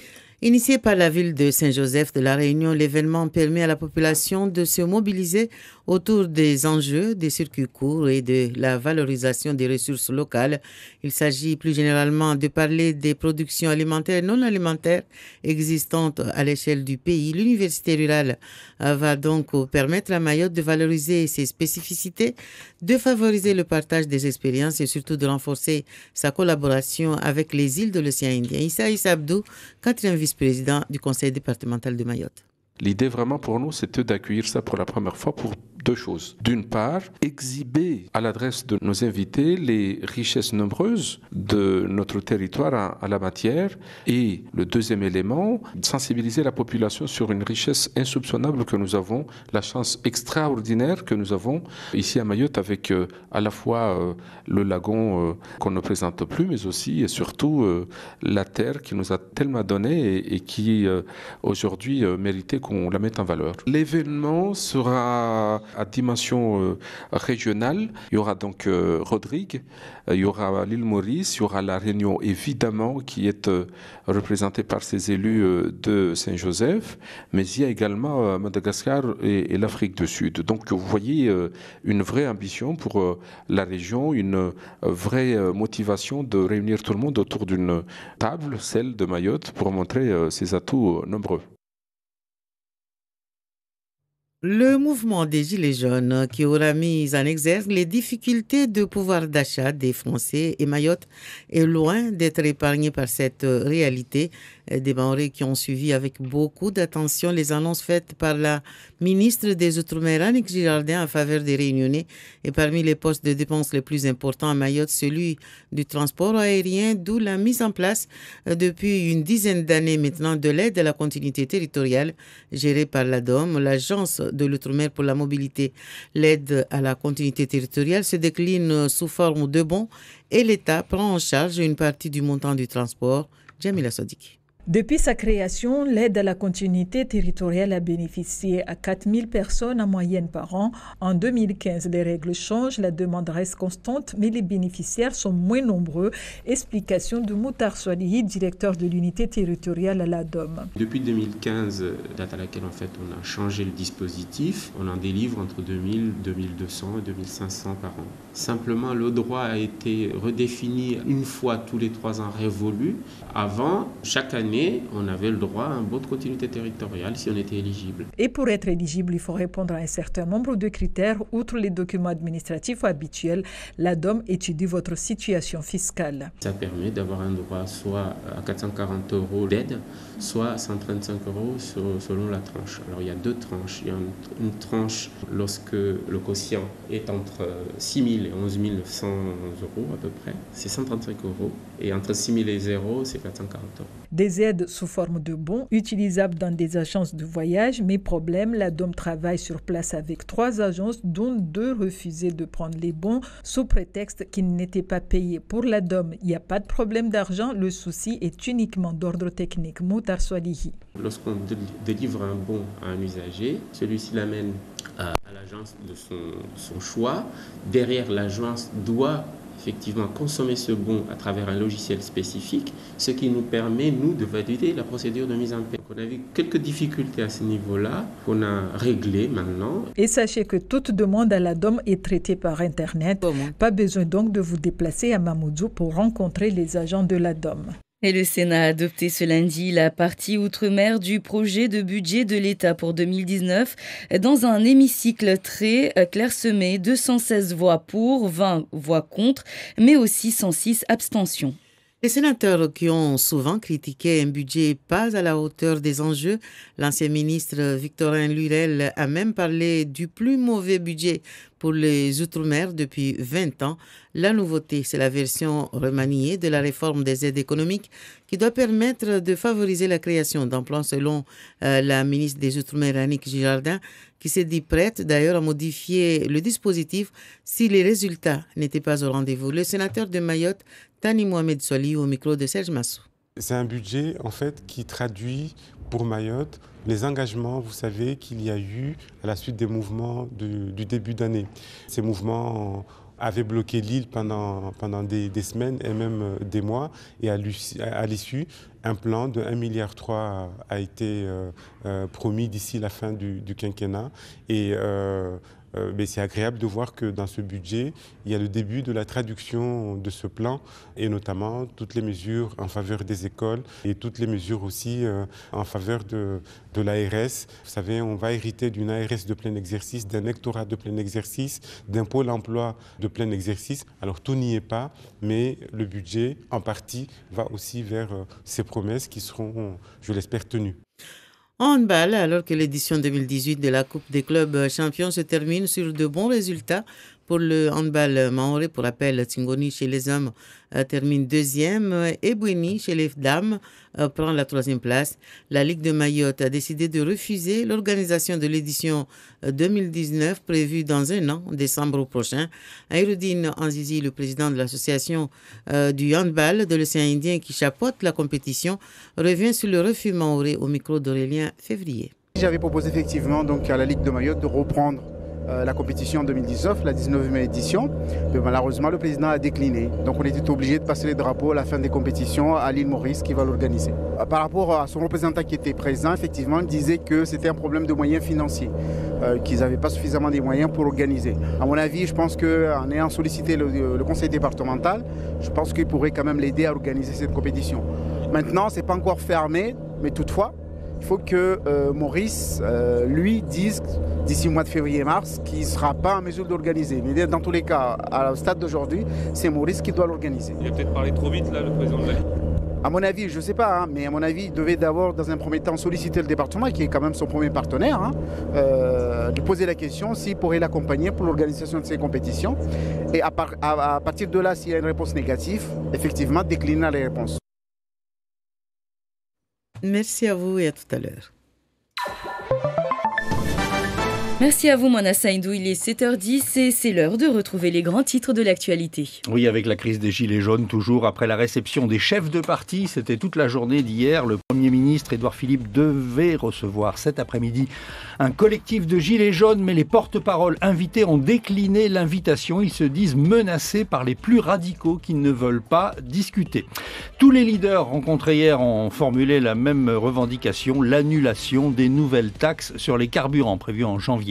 Initié par la ville de Saint-Joseph de la Réunion, l'événement permet à la population de se mobiliser autour des enjeux des circuits courts et de la valorisation des ressources locales. Il s'agit plus généralement de parler des productions alimentaires et non alimentaires existantes à l'échelle du pays. L'université rurale va donc permettre à Mayotte de valoriser ses spécificités, de favoriser le partage des expériences et surtout de renforcer sa collaboration avec les îles de l'océan Indien. Issa Abdou, 4e vice-président du conseil départemental de Mayotte. L'idée vraiment pour nous, c'était d'accueillir ça pour la première fois pour deux choses. D'une part, exhiber à l'adresse de nos invités les richesses nombreuses de notre territoire à la matière. Et le deuxième élément, sensibiliser la population sur une richesse insoupçonnable que nous avons, la chance extraordinaire que nous avons ici à Mayotte avec à la fois le lagon qu'on ne présente plus, mais aussi et surtout la terre qui nous a tellement donné et qui aujourd'hui méritait qu'on la mette en valeur. L'événement sera à dimension régionale. Il y aura donc Rodrigue, il y aura l'île Maurice, il y aura la Réunion évidemment qui est représentée par ses élus de Saint-Joseph, mais il y a également Madagascar et l'Afrique du Sud. Donc vous voyez une vraie ambition pour la région, une vraie motivation de réunir tout le monde autour d'une table, celle de Mayotte, pour montrer ses atouts nombreux. Le mouvement des Gilets jaunes qui aura mis en exergue les difficultés de pouvoir d'achat des Français et Mayotte est loin d'être épargné par cette réalité. Des Mahorais qui ont suivi avec beaucoup d'attention les annonces faites par la ministre des Outre-mer, Annick Girardin, en faveur des Réunionnais. Et parmi les postes de dépenses les plus importants à Mayotte, celui du transport aérien, d'où la mise en place depuis une dizaine d'années maintenant de l'aide à la continuité territoriale gérée par l'ADOM, l'Agence de l'Outre-mer pour la mobilité. L'aide à la continuité territoriale se décline sous forme de bons et l'État prend en charge une partie du montant du transport. Jamila Sodiki. Depuis sa création, l'aide à la continuité territoriale a bénéficié à 4000 personnes en moyenne par an. En 2015, les règles changent, la demande reste constante, mais les bénéficiaires sont moins nombreux. Explication de Moutar Swalihi, directeur de l'unité territoriale à l'ADOM. Depuis 2015, date à laquelle en fait on a changé le dispositif, on en délivre entre 2000, 2200 et 2500 par an. Simplement, le droit a été redéfini une fois tous les 3 ans révolus. Avant, chaque année, on avait le droit à un bon de continuité territoriale si on était éligible. Et pour être éligible, il faut répondre à un certain nombre de critères. Outre les documents administratifs habituels, l'ADOM étudie votre situation fiscale. Ça permet d'avoir un droit soit à 440 € d'aide, soit à 135 € selon la tranche. Alors il y a 2 tranches. Il y a une tranche lorsque le quotient est entre 6 000 et 11 900 € à peu près, c'est 135 €. Et entre 6 000 et 0, c'est 440 €. Des aides sous forme de bons utilisables dans des agences de voyage, mais problème, l'ADOM travaille sur place avec 3 agences, dont 2 refusaient de prendre les bons sous prétexte qu'ils n'étaient pas payés. Pour l'ADOM, il n'y a pas de problème d'argent, le souci est uniquement d'ordre technique. Moutar Swalihi. Lorsqu'on délivre un bon à un usager, celui-ci l'amène à l'agence de son choix. Derrière, l'agence doit effectivement consommer ce bon à travers un logiciel spécifique, ce qui nous permet, nous, de valider la procédure de mise en paiement. On a eu quelques difficultés à ce niveau-là qu'on a réglées maintenant. Et sachez que toute demande à l'ADOM est traitée par Internet. Pas besoin donc de vous déplacer à Mamoudzou pour rencontrer les agents de l'ADOM. Et le Sénat a adopté ce lundi la partie outre-mer du projet de budget de l'État pour 2019 dans un hémicycle très clairsemé, 216 voix pour, 20 voix contre, mais aussi 106 abstentions. Les sénateurs qui ont souvent critiqué un budget pas à la hauteur des enjeux, l'ancien ministre Victorin Lurel a même parlé du plus mauvais budget pour les Outre-mer depuis 20 ans. La nouveauté, c'est la version remaniée de la réforme des aides économiques qui doit permettre de favoriser la création d'emplois selon la ministre des Outre-mer, Annick Girardin, qui s'est dit prête d'ailleurs à modifier le dispositif si les résultats n'étaient pas au rendez-vous. Le sénateur de Mayotte, Tani Mohamed Swali, au micro de Serge Massou. C'est un budget en fait qui traduit pour Mayotte les engagements, vous savez, qu'il y a eu à la suite des mouvements du début d'année. Ces mouvements avaient bloqué l'île pendant des semaines et même des mois. Et à l'issue, un plan de 1,3 milliard a été promis d'ici la fin du quinquennat. Et mais c'est agréable de voir que dans ce budget, il y a le début de la traduction de ce plan et notamment toutes les mesures en faveur des écoles et toutes les mesures aussi en faveur de l'ARS. Vous savez, on va hériter d'une ARS de plein exercice, d'un lectorat de plein exercice, d'un pôle emploi de plein exercice. Alors tout n'y est pas, mais le budget en partie va aussi vers ces promesses qui seront, je l'espère, tenues. En handball, alors que l'édition 2018 de la Coupe des clubs champions se termine sur de bons résultats pour le handball maoré. Pour rappel, Tingoni chez les hommes termine deuxième et Bouéni chez les dames prend la troisième place. La Ligue de Mayotte a décidé de refuser l'organisation de l'édition 2019 prévue dans un an, en décembre prochain. Aïroudine Anzizi, le président de l'association du handball de l'océan Indien qui chapeaute la compétition, revient sur le refus maoré au micro d'Aurélien Février. J'avais proposé effectivement donc à la Ligue de Mayotte de reprendre la compétition en 2019, la 19e édition, mais malheureusement le président a décliné. Donc on était obligé de passer les drapeaux à la fin des compétitions à l'île Maurice qui va l'organiser. Par rapport à son représentant qui était présent, effectivement, il disait que c'était un problème de moyens financiers, qu'ils n'avaient pas suffisamment de moyens pour organiser. À mon avis, je pense qu'en ayant sollicité le conseil départemental, je pense qu'il pourrait quand même l'aider à organiser cette compétition. Maintenant, ce n'est pas encore fermé, mais toutefois, il faut que Maurice, lui, dise d'ici le mois de février-mars qu'il ne sera pas en mesure d'organiser. Mais dans tous les cas, au stade d'aujourd'hui, c'est Maurice qui doit l'organiser. Il a peut-être parlé trop vite, là, le président de la Ligue. À mon avis, je ne sais pas, mais à mon avis, il devait d'abord, dans un premier temps, solliciter le département, qui est quand même son premier partenaire, de poser la question s'il pourrait l'accompagner pour l'organisation de ces compétitions. Et à partir de là, s'il y a une réponse négative, effectivement, décliner les réponses. Merci à vous et à tout à l'heure. Merci à vous, Moana Saïdou. Il est 7h10 et c'est l'heure de retrouver les grands titres de l'actualité. Oui, avec la crise des Gilets jaunes, toujours après la réception des chefs de parti. C'était toute la journée d'hier. Le Premier ministre Édouard Philippe devait recevoir cet après-midi un collectif de Gilets jaunes, mais les porte-paroles invités ont décliné l'invitation. Ils se disent menacés par les plus radicaux qui ne veulent pas discuter. Tous les leaders rencontrés hier ont formulé la même revendication, l'annulation des nouvelles taxes sur les carburants prévues en janvier.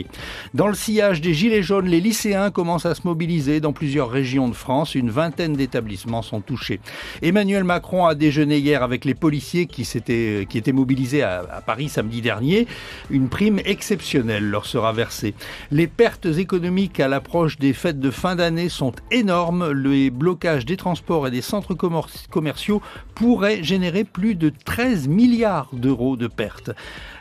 Dans le sillage des Gilets jaunes, les lycéens commencent à se mobiliser dans plusieurs régions de France. Une vingtaine d'établissements sont touchés. Emmanuel Macron a déjeuné hier avec les policiers qui étaient mobilisés à Paris samedi dernier. Une prime exceptionnelle leur sera versée. Les pertes économiques à l'approche des fêtes de fin d'année sont énormes. Les blocages des transports et des centres commerciaux pourraient générer plus de 13 milliards d'euros de pertes.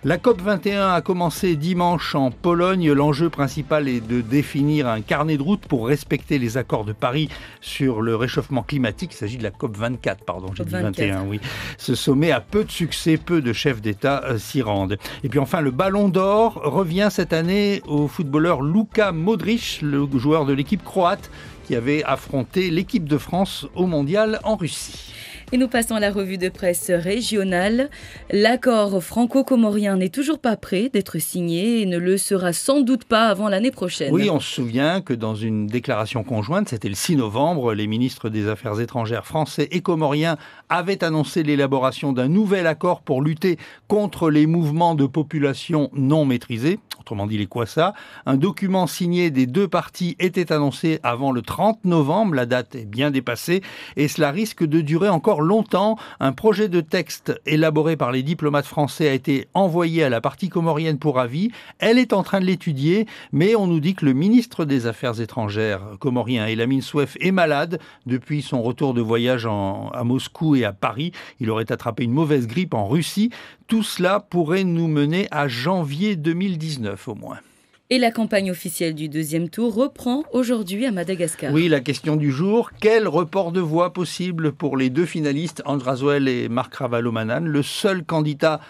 La COP21 a commencé dimanche en Pologne. L'enjeu principal est de définir un carnet de route pour respecter les accords de Paris sur le réchauffement climatique. Il s'agit de la COP24, pardon, j'ai dit 21, oui. Ce sommet a peu de succès, peu de chefs d'État s'y rendent. Et puis enfin, le Ballon d'Or revient cette année au footballeur Luka Modric, le joueur de l'équipe croate qui avait affronté l'équipe de France au Mondial en Russie. Et nous passons à la revue de presse régionale. L'accord franco-comorien n'est toujours pas prêt d'être signé et ne le sera sans doute pas avant l'année prochaine. Oui, on se souvient que dans une déclaration conjointe, c'était le 6 novembre, les ministres des Affaires étrangères français et comoriens avaient annoncé l'élaboration d'un nouvel accord pour lutter contre les mouvements de population non maîtrisés. Autrement dit, les Kwassa. Un document signé des deux parties était annoncé avant le 30 novembre. La date est bien dépassée et cela risque de durer encore longtemps. Un projet de texte élaboré par les diplomates français a été envoyé à la partie comorienne pour avis. Elle est en train de l'étudier, mais on nous dit que le ministre des Affaires étrangères comorien, Elamin Souef, est malade depuis son retour de voyage à Moscou et à Paris. Il aurait attrapé une mauvaise grippe en Russie. Tout cela pourrait nous mener à janvier 2019 au moins. Et la campagne officielle du deuxième tour reprend aujourd'hui à Madagascar. Oui, la question du jour, quel report de voix possible pour les deux finalistes, Andrazoel et Marc Ravalomanan, le seul candidat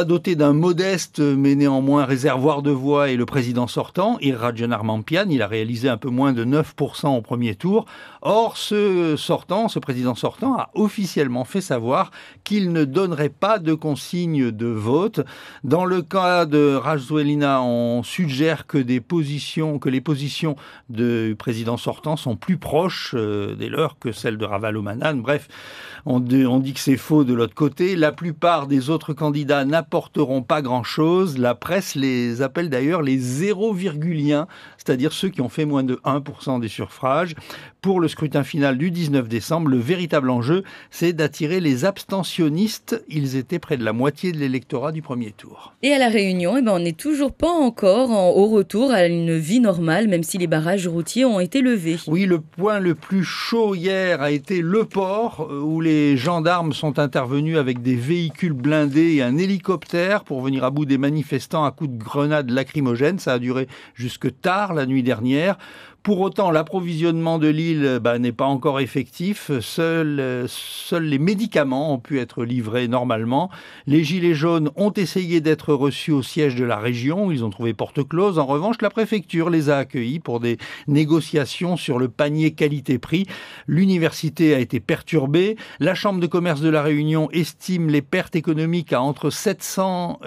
doté d'un modeste mais néanmoins réservoir de voix est le président sortant, Irradjanar Mampian. Il a réalisé un peu moins de 9% au premier tour. Or, ce président sortant a officiellement fait savoir qu'il ne donnerait pas de consigne de vote. Dans le cas de Rajoelina, on suggère que les positions du président sortant sont plus proches des leurs que celles de Ravalomanan. Bref, on dit que c'est faux de l'autre côté. La plupart des autres candidats n'apporteront pas grand-chose. La presse les appelle d'ailleurs les 0,1, c'est-à-dire ceux qui ont fait moins de 1% des suffrages. Pour le scrutin final du 19 décembre, le véritable enjeu, c'est d'attirer les abstentionnistes. Ils étaient près de la moitié de l'électorat du premier tour. Et à La Réunion, on n'est toujours pas encore au retour à une vie normale, même si les barrages routiers ont été levés. Oui, le point le plus chaud hier a été le port, où les gendarmes sont intervenus avec des véhicules blindés et un hélicoptère pour venir à bout des manifestants à coups de grenades lacrymogènes. Ça a duré jusque tard la nuit dernière. Pour autant, l'approvisionnement de l'île n'est pas encore effectif. Seuls les médicaments ont pu être livrés normalement. Les Gilets jaunes ont essayé d'être reçus au siège de la région. Ils ont trouvé porte close. En revanche, la préfecture les a accueillis pour des négociations sur le panier qualité-prix. L'université a été perturbée. La Chambre de commerce de La Réunion estime les pertes économiques à entre 600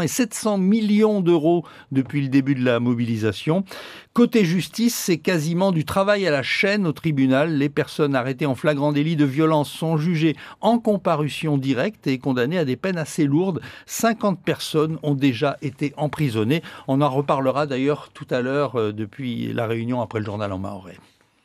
et 700 millions d'euros depuis le début de la mobilisation. Côté justice, c'est quasiment du travail à la chaîne au tribunal. Les personnes arrêtées en flagrant délit de violence sont jugées en comparution directe et condamnées à des peines assez lourdes. 50 personnes ont déjà été emprisonnées. On en reparlera d'ailleurs tout à l'heure depuis la réunion après le journal en mahorais.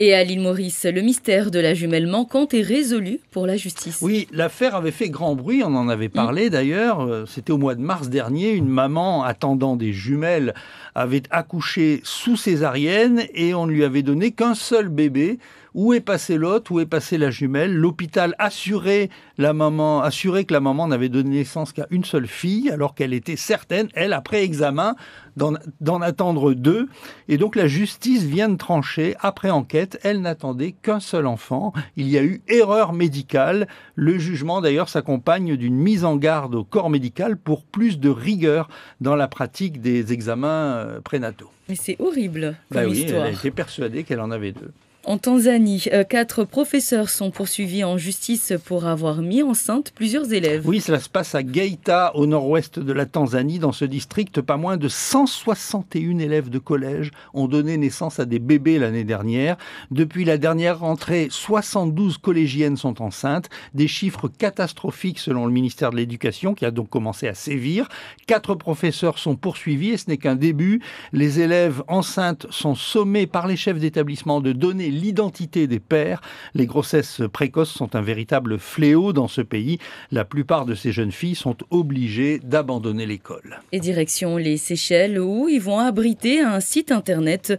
Et à l'île Maurice, le mystère de la jumelle manquante est résolu pour la justice. Oui, l'affaire avait fait grand bruit, on en avait parlé d'ailleurs. C'était au mois de mars dernier, une maman attendant des jumelles avait accouché sous césarienne et on ne lui avait donné qu'un seul bébé. Où est passé l'autre? Où est passée la jumelle? L'hôpital assurait que la maman n'avait donné naissance qu'à une seule fille, alors qu'elle était certaine, elle, après examen, d'en attendre deux. Et donc la justice vient de trancher, après enquête, elle n'attendait qu'un seul enfant. Il y a eu erreur médicale. Le jugement, d'ailleurs, s'accompagne d'une mise en garde au corps médical pour plus de rigueur dans la pratique des examens prénataux. Mais c'est horrible comme histoire. Elle était persuadée qu'elle en avait deux. En Tanzanie, 4 professeurs sont poursuivis en justice pour avoir mis enceinte plusieurs élèves. Oui, cela se passe à Geita, au nord-ouest de la Tanzanie. Dans ce district, pas moins de 161 élèves de collège ont donné naissance à des bébés l'année dernière. Depuis la dernière rentrée, 72 collégiennes sont enceintes. Des chiffres catastrophiques selon le ministère de l'Éducation, qui a donc commencé à sévir. 4 professeurs sont poursuivis et ce n'est qu'un début. Les élèves enceintes sont sommés par les chefs d'établissement de donner l'identité des pères. Les grossesses précoces sont un véritable fléau dans ce pays. La plupart de ces jeunes filles sont obligées d'abandonner l'école. Et direction les Seychelles où ils vont abriter un site internet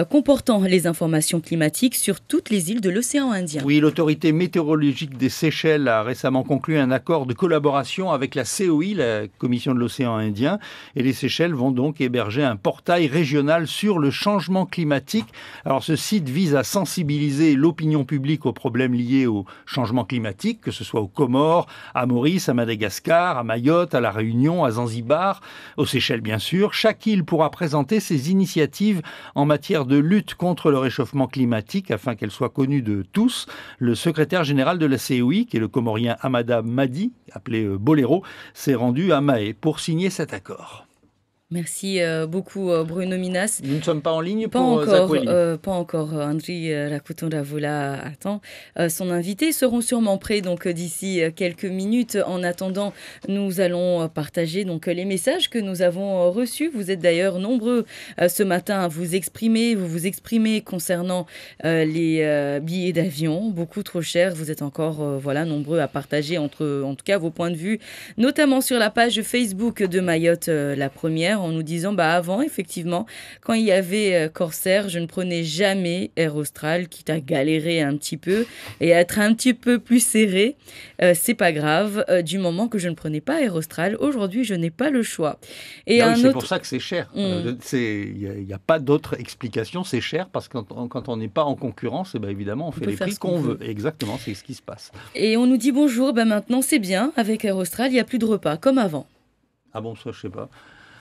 comportant les informations climatiques sur toutes les îles de l'océan Indien. Oui, l'autorité météorologique des Seychelles a récemment conclu un accord de collaboration avec la COI, la Commission de l'océan Indien, et les Seychelles vont donc héberger un portail régional sur le changement climatique. Alors ce site vise à sensibiliser l'opinion publique aux problèmes liés au changement climatique, que ce soit aux Comores, à Maurice, à Madagascar, à Mayotte, à La Réunion, à Zanzibar, aux Seychelles bien sûr. Chaque île pourra présenter ses initiatives en matière de lutte contre le réchauffement climatique afin qu'elles soient connues de tous. Le secrétaire général de la COI, qui est le Comorien Amada Madi, appelé Boléro, s'est rendu à Mahé pour signer cet accord. Merci beaucoup Bruno Minas. Nous ne sommes pas en ligne pour Zakweli. Pas encore. Andri Rakutonda attend. Son invité seront sûrement prêts donc d'ici quelques minutes. En attendant, nous allons partager donc les messages que nous avons reçus. Vous êtes d'ailleurs nombreux ce matin à vous exprimer. Vous vous exprimez concernant les billets d'avion, beaucoup trop chers. Vous êtes encore nombreux à partager en tout cas vos points de vue, notamment sur la page Facebook de Mayotte, la première, en nous disant avant, effectivement, quand il y avait Corsair, je ne prenais jamais Air Austral, quitte à galérer un petit peu et à être un petit peu plus serré. C'est pas grave, du moment que je ne prenais pas Air Austral, aujourd'hui, je n'ai pas le choix. Et c'est pour ça que c'est cher. Il n'y a pas d'autre explication, c'est cher parce que quand on n'est pas en concurrence, évidemment, on fait les prix qu'on veut. Exactement, c'est ce qui se passe. Et on nous dit bonjour, maintenant c'est bien, avec Air Austral, il n'y a plus de repas, comme avant. Ah bon, ça je sais pas.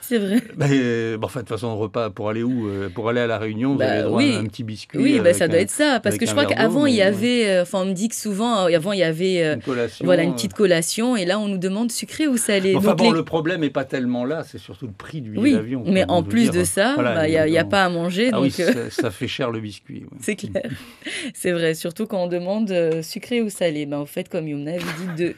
C'est vrai. De toute façon, repas, pour aller où? Pour aller à La Réunion, vous avez droit à un petit biscuit. Oui, ça doit être ça. Parce que je crois qu'avant, il y avait... on me dit que souvent, avant, il y avait une petite collation. Et là, on nous demande sucré ou salé. Le problème n'est pas tellement là. C'est surtout le prix du billet d'avion. Mais en plus de ça, il n'y a pas à manger. Donc... ça fait cher le biscuit. Oui. C'est clair. C'est vrai. Surtout quand on demande sucré ou salé. Vous faites comme Yumna, vous dites 2.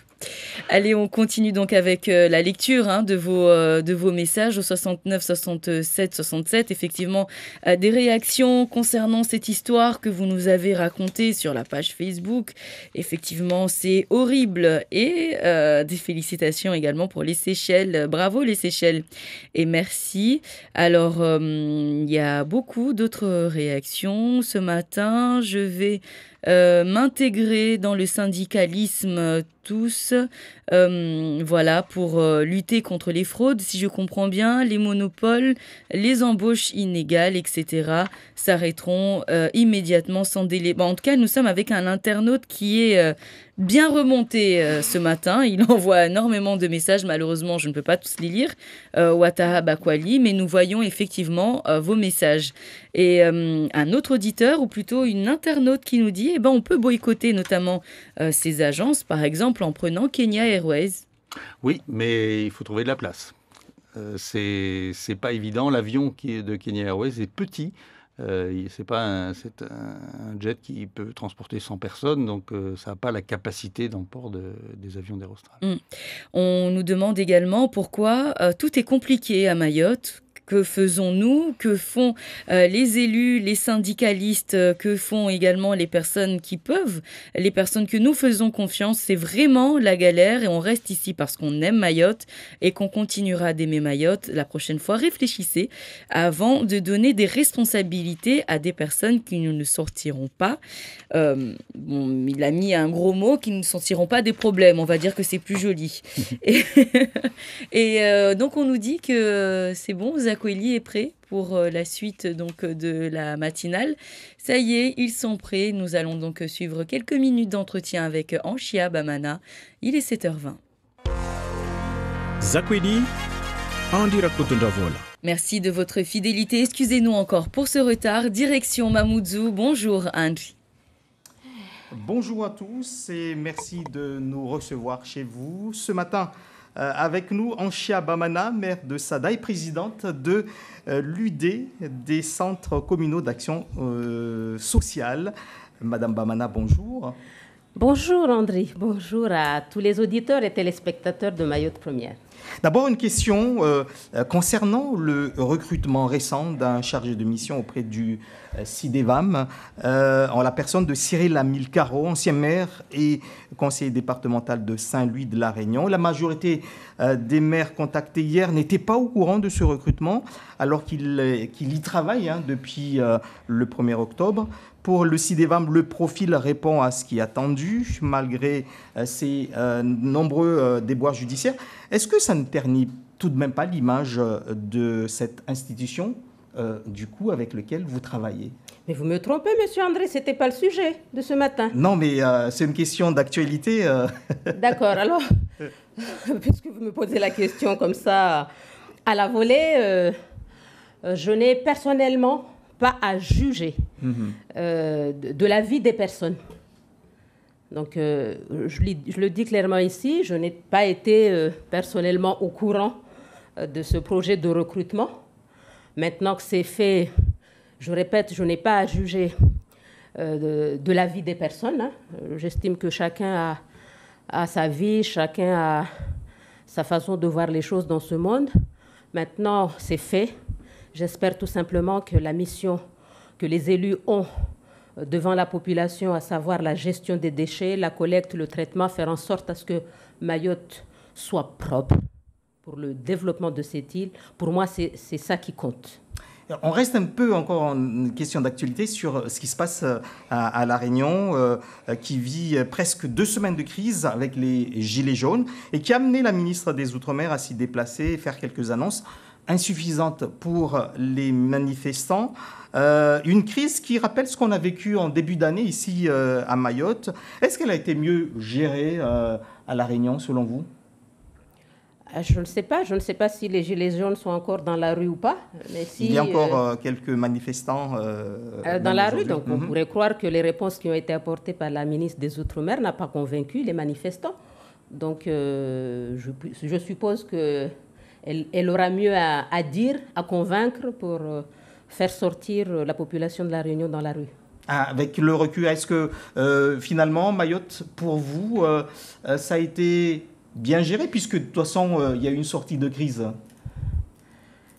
Allez, on continue donc avec la lecture de vos messages au 69 67 67. Effectivement, des réactions concernant cette histoire que vous nous avez racontée sur la page Facebook. Effectivement, c'est horrible. Et des félicitations également pour les Seychelles. Bravo les Seychelles. Et merci. Alors, il y a beaucoup d'autres réactions ce matin. Je vais m'intégrer dans le syndicalisme tous, voilà, pour lutter contre les fraudes, si je comprends bien, les monopoles, les embauches inégales, etc. s'arrêteront immédiatement sans délai. En tout cas, nous sommes avec un internaute qui est bien remonté ce matin. Il envoie énormément de messages. Malheureusement, je ne peux pas tous les lire. Wataha Bakwali, mais nous voyons effectivement vos messages. Et un autre auditeur, ou plutôt une internaute qui nous dit, on peut boycotter notamment ces agences, par exemple en prenant Kenya Airways. Oui, mais il faut trouver de la place. C'est pas évident. L'avion qui est de Kenya Airways est petit. C'est un jet qui peut transporter 100 personnes, donc ça n'a pas la capacité d'emport des avions d'Aerostral. On nous demande également pourquoi tout est compliqué à Mayotte. Que faisons-nous? Que font les élus, les syndicalistes? Que font également les personnes qui peuvent? Les personnes que nous faisons confiance, c'est vraiment la galère et on reste ici parce qu'on aime Mayotte et qu'on continuera d'aimer Mayotte. La prochaine fois, réfléchissez avant de donner des responsabilités à des personnes qui ne sortiront pas. Il a mis un gros mot, qui ne sortiront pas des problèmes. On va dire que c'est plus joli. Et donc, on nous dit que c'est bon, Zakweli est prêt pour la suite donc, de la matinale. Ça y est, ils sont prêts. Nous allons donc suivre quelques minutes d'entretien avec Anchia Bamana. Il est 7h20. Zakweli, Andi Rakotondavola. Merci de votre fidélité. Excusez-nous encore pour ce retard. Direction Mamoudzou. Bonjour Andri. Bonjour à tous et merci de nous recevoir chez vous. Ce matin, avec nous, Anchia Bamana, maire de Sada et présidente de l'UD, des centres communaux d'action sociale. Madame Bamana, bonjour. Bonjour André, bonjour à tous les auditeurs et téléspectateurs de Mayotte Première. D'abord, une question concernant le recrutement récent d'un chargé de mission auprès du CIDEVAM, en la personne de Cyril Amilcaro, ancien maire et conseiller départemental de Saint-Louis de la Réunion. La majorité des maires contactés hier n'étaient pas au courant de ce recrutement, alors qu'il y travaille depuis le 1er octobre. Pour le CIDEVAM, le profil répond à ce qui est attendu, malgré ces nombreux déboires judiciaires. Est-ce que ça ne ternit tout de même pas l'image de cette institution, du coup, avec laquelle vous travaillez? Mais vous me trompez, monsieur André, ce n'était pas le sujet de ce matin. Non, mais c'est une question d'actualité. D'accord, alors, puisque vous me posez la question comme ça, à la volée, je n'ai personnellement pas à juger de la vie des personnes. Donc, je le dis clairement ici, je n'ai pas été personnellement au courant de ce projet de recrutement. Maintenant que c'est fait, je répète, je n'ai pas à juger de la vie des personnes. J'estime que chacun a sa vie, chacun a sa façon de voir les choses dans ce monde. Maintenant, c'est fait. J'espère tout simplement que la mission que les élus ont devant la population, à savoir la gestion des déchets, la collecte, le traitement, faire en sorte à ce que Mayotte soit propre pour le développement de cette île, pour moi, c'est ça qui compte. On reste un peu encore en question d'actualité sur ce qui se passe à La Réunion, qui vit presque 2 semaines de crise avec les gilets jaunes et qui a amené la ministre des Outre-mer à s'y déplacer et faire quelques annonces insuffisantes pour les manifestants. Une crise qui rappelle ce qu'on a vécu en début d'année ici à Mayotte. Est-ce qu'elle a été mieux gérée à La Réunion, selon vous? Je ne sais pas. Je ne sais pas si les gilets jaunes sont encore dans la rue ou pas. Mais si, il y a encore quelques manifestants dans la rue. Donc on pourrait croire que les réponses qui ont été apportées par la ministre des Outre-mer n'ont pas convaincu les manifestants. Donc je suppose qu'elle aura mieux à dire, à convaincre pour faire sortir la population de La Réunion dans la rue. Avec le recul, est-ce que finalement, Mayotte, pour vous, ça a été bien géré, puisque de toute façon, il y a eu une sortie de crise?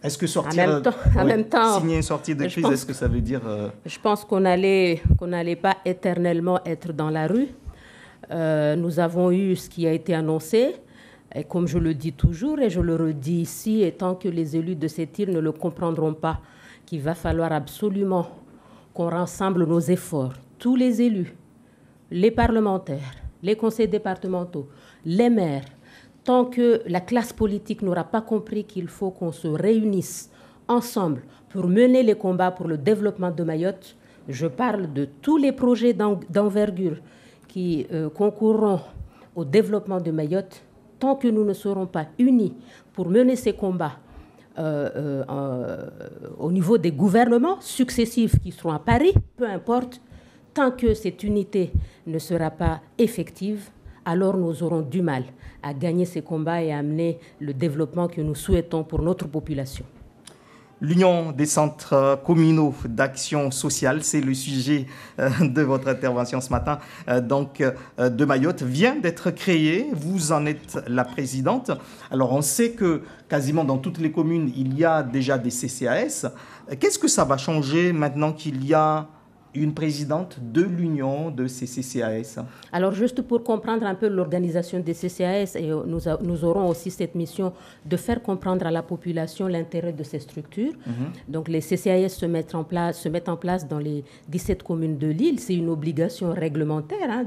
Est-ce que sortir, en même temps, signer une sortie de crise, est-ce que ça veut dire... Je pense qu'on n'allait pas éternellement être dans la rue. Nous avons eu ce qui a été annoncé. Et comme je le dis toujours, et je le redis ici, et tant que les élus de cette île ne le comprendront pas, qu'il va falloir absolument qu'on rassemble nos efforts, tous les élus, les parlementaires, les conseils départementaux, les maires, tant que la classe politique n'aura pas compris qu'il faut qu'on se réunisse ensemble pour mener les combats pour le développement de Mayotte, je parle de tous les projets d'envergure qui concourront au développement de Mayotte, tant que nous ne serons pas unis pour mener ces combats au niveau des gouvernements successifs qui seront à Paris, peu importe, tant que cette unité ne sera pas effective, alors nous aurons du mal à gagner ces combats et à amener le développement que nous souhaitons pour notre population. L'Union des centres communaux d'action sociale, c'est le sujet de votre intervention ce matin, de Mayotte, vient d'être créée. Vous en êtes la présidente. Alors, on sait que quasiment dans toutes les communes, il y a déjà des CCAS. Qu'est-ce que ça va changer maintenant qu'il y a une présidente de l'Union de ces CCAS? Alors, juste pour comprendre un peu l'organisation des CCAS, et nous aurons aussi cette mission de faire comprendre à la population l'intérêt de ces structures. Donc, les CCAS se mettent en place dans les 17 communes de l'île. C'est une obligation réglementaire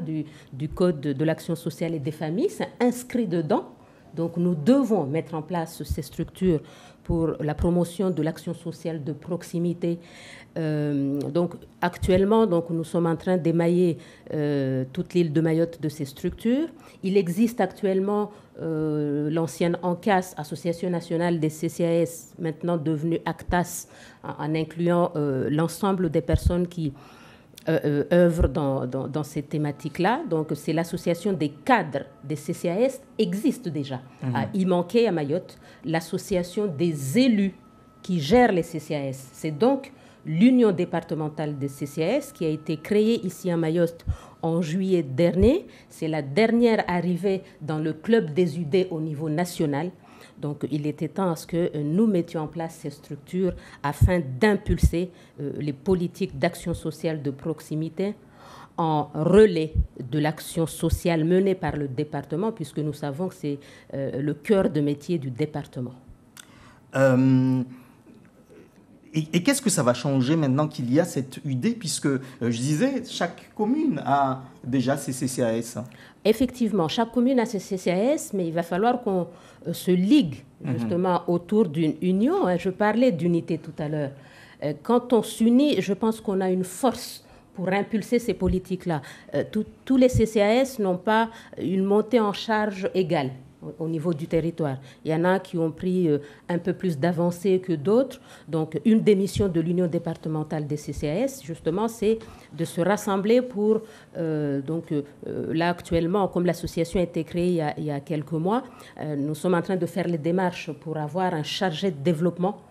du Code de l'action sociale et des familles. C'est inscrit dedans. Donc, nous devons mettre en place ces structures pour la promotion de l'action sociale de proximité. Donc, actuellement, nous sommes en train d'émailler toute l'île de Mayotte de ces structures. Il existe actuellement l'ancienne ANCAS, Association nationale des CCAS, maintenant devenue ACTAS, en incluant l'ensemble des personnes qui œuvrent dans ces thématiques-là. Donc, c'est l'association des cadres des CCAS existe déjà. Il manquait à Mayotte l'association des élus qui gèrent les CCAS. C'est donc l'Union départementale des CCAS qui a été créée ici à Mayotte en juillet dernier. C'est la dernière arrivée dans le club des UD au niveau national. Donc, il était temps à ce que nous mettions en place ces structures afin d'impulser les politiques d'action sociale de proximité en relais de l'action sociale menée par le département, puisque nous savons que c'est le cœur de métier du département. Et qu'est-ce que ça va changer maintenant qu'il y a cette UD, puisque, je disais, chaque commune a déjà ses CCAS? Effectivement, chaque commune a ses CCAS, mais il va falloir qu'on se ligue justement autour d'une union. Je parlais d'unité tout à l'heure. Quand on s'unit, je pense qu'on a une force pour impulser ces politiques-là. Tous les CCAS n'ont pas une montée en charge égale au niveau du territoire. Il y en a qui ont pris un peu plus d'avancée que d'autres. Donc, une des missions de l'Union départementale des CCAS, justement, c'est de se rassembler pour... là, actuellement, comme l'association a été créée il y a quelques mois, nous sommes en train de faire les démarches pour avoir un chargé de développement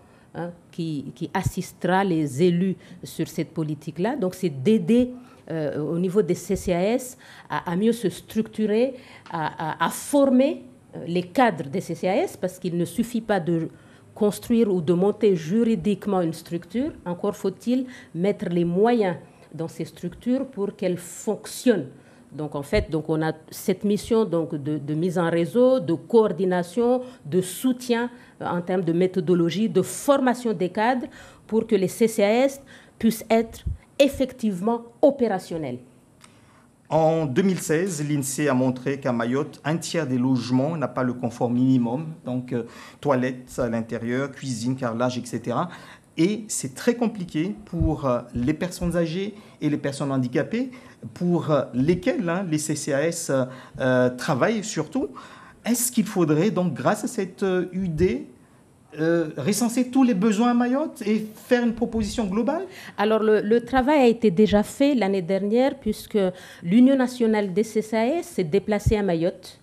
qui assistera les élus sur cette politique-là. Donc, c'est d'aider au niveau des CCAS à mieux se structurer, à former les cadres des CCAS, parce qu'il ne suffit pas de construire ou de monter juridiquement une structure, encore faut-il mettre les moyens dans ces structures pour qu'elles fonctionnent. Donc, en fait, on a cette mission de mise en réseau, de coordination, de soutien en termes de méthodologie, de formation des cadres pour que les CCAS puissent être effectivement opérationnels. En 2016, l'INSEE a montré qu'à Mayotte, un tiers des logements n'a pas le confort minimum, donc toilettes à l'intérieur, cuisine, carrelage, etc. Et c'est très compliqué pour les personnes âgées et les personnes handicapées, pour lesquelles les CCAS travaillent surtout. Est-ce qu'il faudrait donc, grâce à cette UD, recenser tous les besoins à Mayotte et faire une proposition globale? Alors, le travail a été déjà fait l'année dernière, puisque l'Union nationale des CCAS s'est déplacée à Mayotte.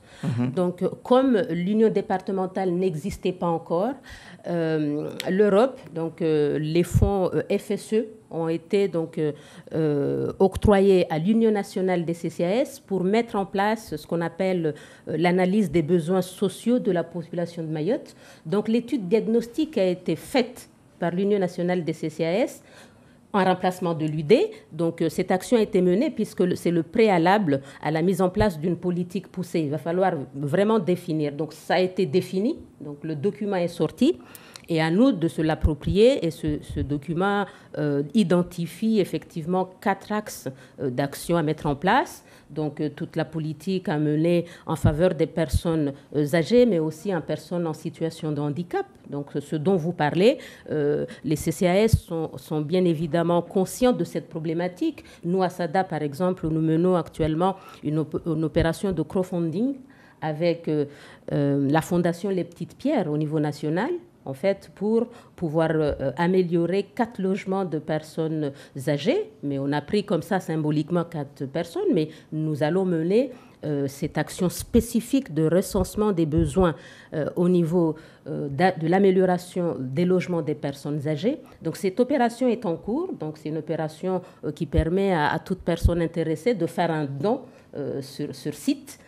Donc, comme l'union départementale n'existait pas encore, l'Europe, les fonds FSE ont été octroyés à l'Union nationale des CCAS pour mettre en place ce qu'on appelle l'analyse des besoins sociaux de la population de Mayotte. Donc, l'étude diagnostique a été faite par l'Union nationale des CCAS en remplacement de l'UD. Donc, cette action a été menée puisque c'est le préalable à la mise en place d'une politique poussée. Il va falloir vraiment définir. Donc, ça a été défini. Donc, le document est sorti. Et à nous de se l'approprier. Et ce document identifie effectivement 4 axes d'action à mettre en place. Donc, toute la politique à mener en faveur des personnes âgées, mais aussi en personnes en situation de handicap. Donc, ce dont vous parlez, les CCAS sont bien évidemment conscients de cette problématique. Nous, à SADA, par exemple, nous menons actuellement une opération de crowdfunding avec la Fondation Les Petites Pierres au niveau national, en fait, pour pouvoir améliorer 4 logements de personnes âgées. Mais on a pris comme ça symboliquement 4 personnes, mais nous allons mener cette action spécifique de recensement des besoins au niveau de l'amélioration des logements des personnes âgées. Donc cette opération est en cours. Donc c'est une opération qui permet à toute personne intéressée de faire un don sur site.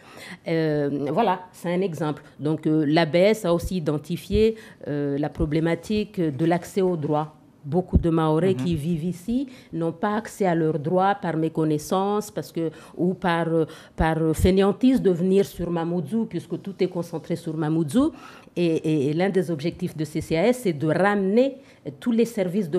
Voilà, c'est un exemple. Donc l'ABS a aussi identifié la problématique de l'accès aux droits. Beaucoup de Mahorais qui vivent ici n'ont pas accès à leurs droits par méconnaissance ou par fainéantise de venir sur Mamoudzou, puisque tout est concentré sur Mamoudzou. Et l'un des objectifs de CCAS, c'est de ramener tous les services,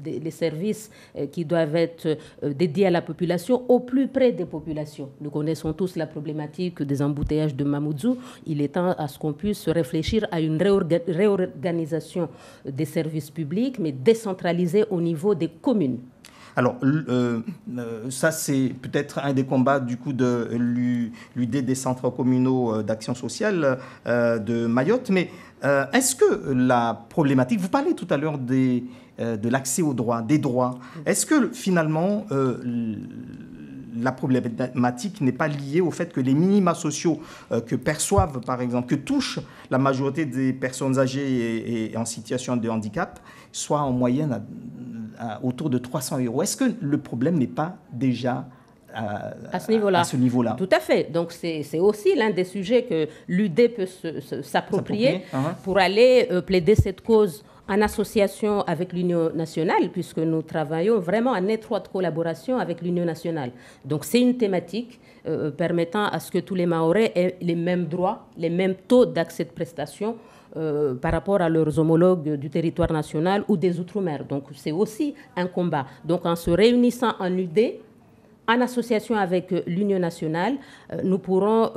les services qui doivent être dédiés à la population au plus près des populations. Nous connaissons tous la problématique des embouteillages de Mamoudzou. Il est temps à ce qu'on puisse réfléchir à une réorganisation des services publics, mais décentralisée au niveau des communes. Alors, ça, c'est peut-être un des combats du coup de l'UD des centres communaux d'action sociale de Mayotte. Mais est-ce que la problématique, vous parlez tout à l'heure de l'accès aux droits, des droits, est-ce que finalement la problématique n'est pas liée au fait que les minima sociaux que perçoivent, par exemple, que touchent la majorité des personnes âgées et en situation de handicap, soient en moyenne autour de 300 €. Est-ce que le problème n'est pas déjà à ce niveau-là? Tout à fait. Donc, c'est aussi l'un des sujets que l'UD peut s'approprier pour aller plaider cette cause en association avec l'Union nationale, puisque nous travaillons vraiment en étroite collaboration avec l'Union nationale. Donc, c'est une thématique permettant à ce que tous les Mahorais aient les mêmes droits, les mêmes taux d'accès de prestations par rapport à leurs homologues du territoire national ou des Outre-mer. Donc, c'est aussi un combat. Donc, en se réunissant en UD, en association avec l'Union nationale, nous pourrons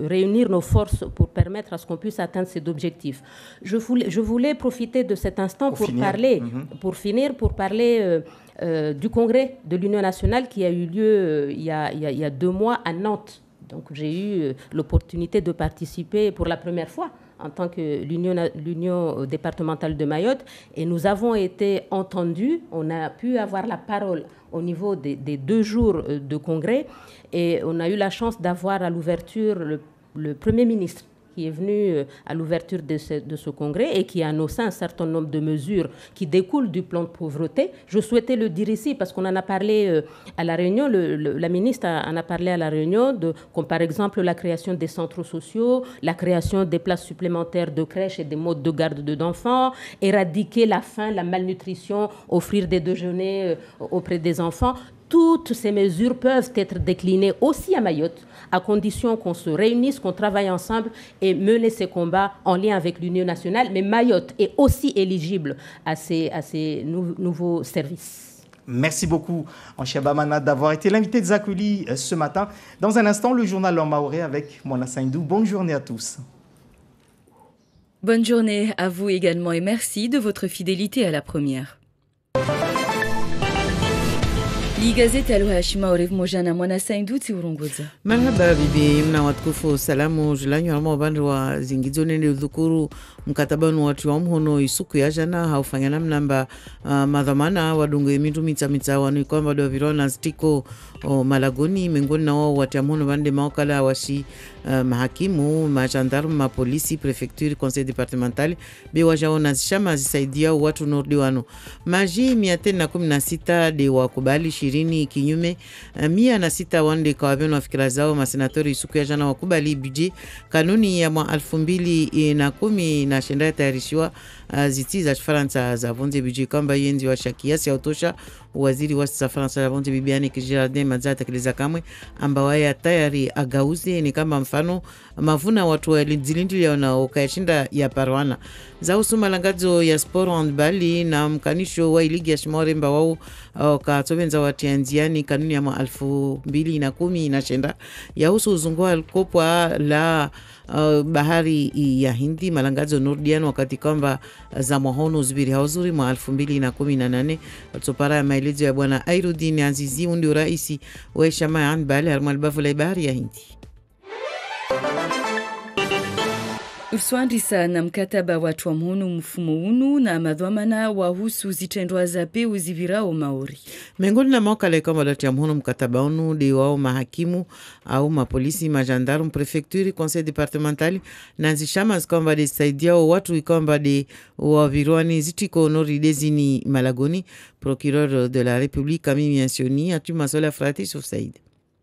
réunir nos forces pour permettre à ce qu'on puisse atteindre cet objectif. Je voulais profiter de cet instant pour parler du congrès de l'Union nationale qui a eu lieu il y a 2 mois à Nantes. Donc j'ai eu l'opportunité de participer pour la première fois en tant que l'Union départementale de Mayotte, et nous avons été entendus. On a pu avoir la parole au niveau des 2 jours de congrès, et on a eu la chance d'avoir à l'ouverture le Premier ministre qui est venu à l'ouverture de ce congrès et qui a annoncé un certain nombre de mesures qui découlent du plan de pauvreté. Je souhaitais le dire ici parce qu'on en a parlé à la réunion, la ministre en a parlé à la réunion, comme par exemple la création des centres sociaux, la création des places supplémentaires de crèches et des modes de garde d'enfants, éradiquer la faim, la malnutrition, offrir des déjeuners auprès des enfants. Toutes ces mesures peuvent être déclinées aussi à Mayotte, à condition qu'on se réunisse, qu'on travaille ensemble et mener ces combats en lien avec l'Union nationale. Mais Mayotte est aussi éligible à ces nouveaux services. Merci beaucoup, Anchia Bamana, d'avoir été l'invité de Zakuli ce matin. Dans un instant, le journal en maoré avec Mona Saindou. Bonne journée à tous. Bonne journée à vous également et merci de votre fidélité à la première. Gazeti alohashima orevu mojana mwana saindu tsiurunguza marhaba bibi mna watukufu salamu julanyo alama wabandu wa zingizo nende udhukuru mkatabanu watu wa mhono isuku ya jana haufanya namnamba madhamana wadungu mintu mitsa wanu ikwamba do virona stiko malagoni mengoni na wao watu ya mhono bande maokala washi mahakimu, majandarumu, mapolisi, prefecture, conseil départemental bewaja nazishama zisaidia watu nordi wano maji 116 de wakubali 20 kinyume 106 wande kawabeno wafikira zao masenatori isuku ya jana wakubali budget kanuni ya 2010 na shenda tayarishiwa ziti za Faransa za vonze budget kamba yenzi wa shakiasi ya utosha waziri wa Faransa ya bonde bibiani Gerardin Mazata kileza kamwe ambao ya tayari agauze ni kama mfano mavuna watu wa zilindili wanaokayashinda ya parwana za usuma langazo ya sport handball na mkanisho wa ligi ya shimore mbao katobenza watianziani kanuni ya 2010 inashenda ya husu uzungua kopwa la bahari ya Hindi malangazo Nordian wakati kwamba za mahono zibiri hauzuri mwa 2018 tupara maelezo ya bwana Airudin Azizi ndio rais wa chama ya handball harmal bafula bahari ya Hindi. Uswandisa na mkataba watu wa mhono mfumo unu na madhamana wahusu zitendwa za peu zivirao Maori. Mengoni na mawakala kama dati ya mhono mkataba unu di wao mahakimu au mapolisi, majandarum, prefecture, conseil departementali na zishama zikamba de saidia watu ikamba de waviruani zitiko nori dezini Malagoni, procureur de la République Camille Miansioni atu masola frati sur Saïd.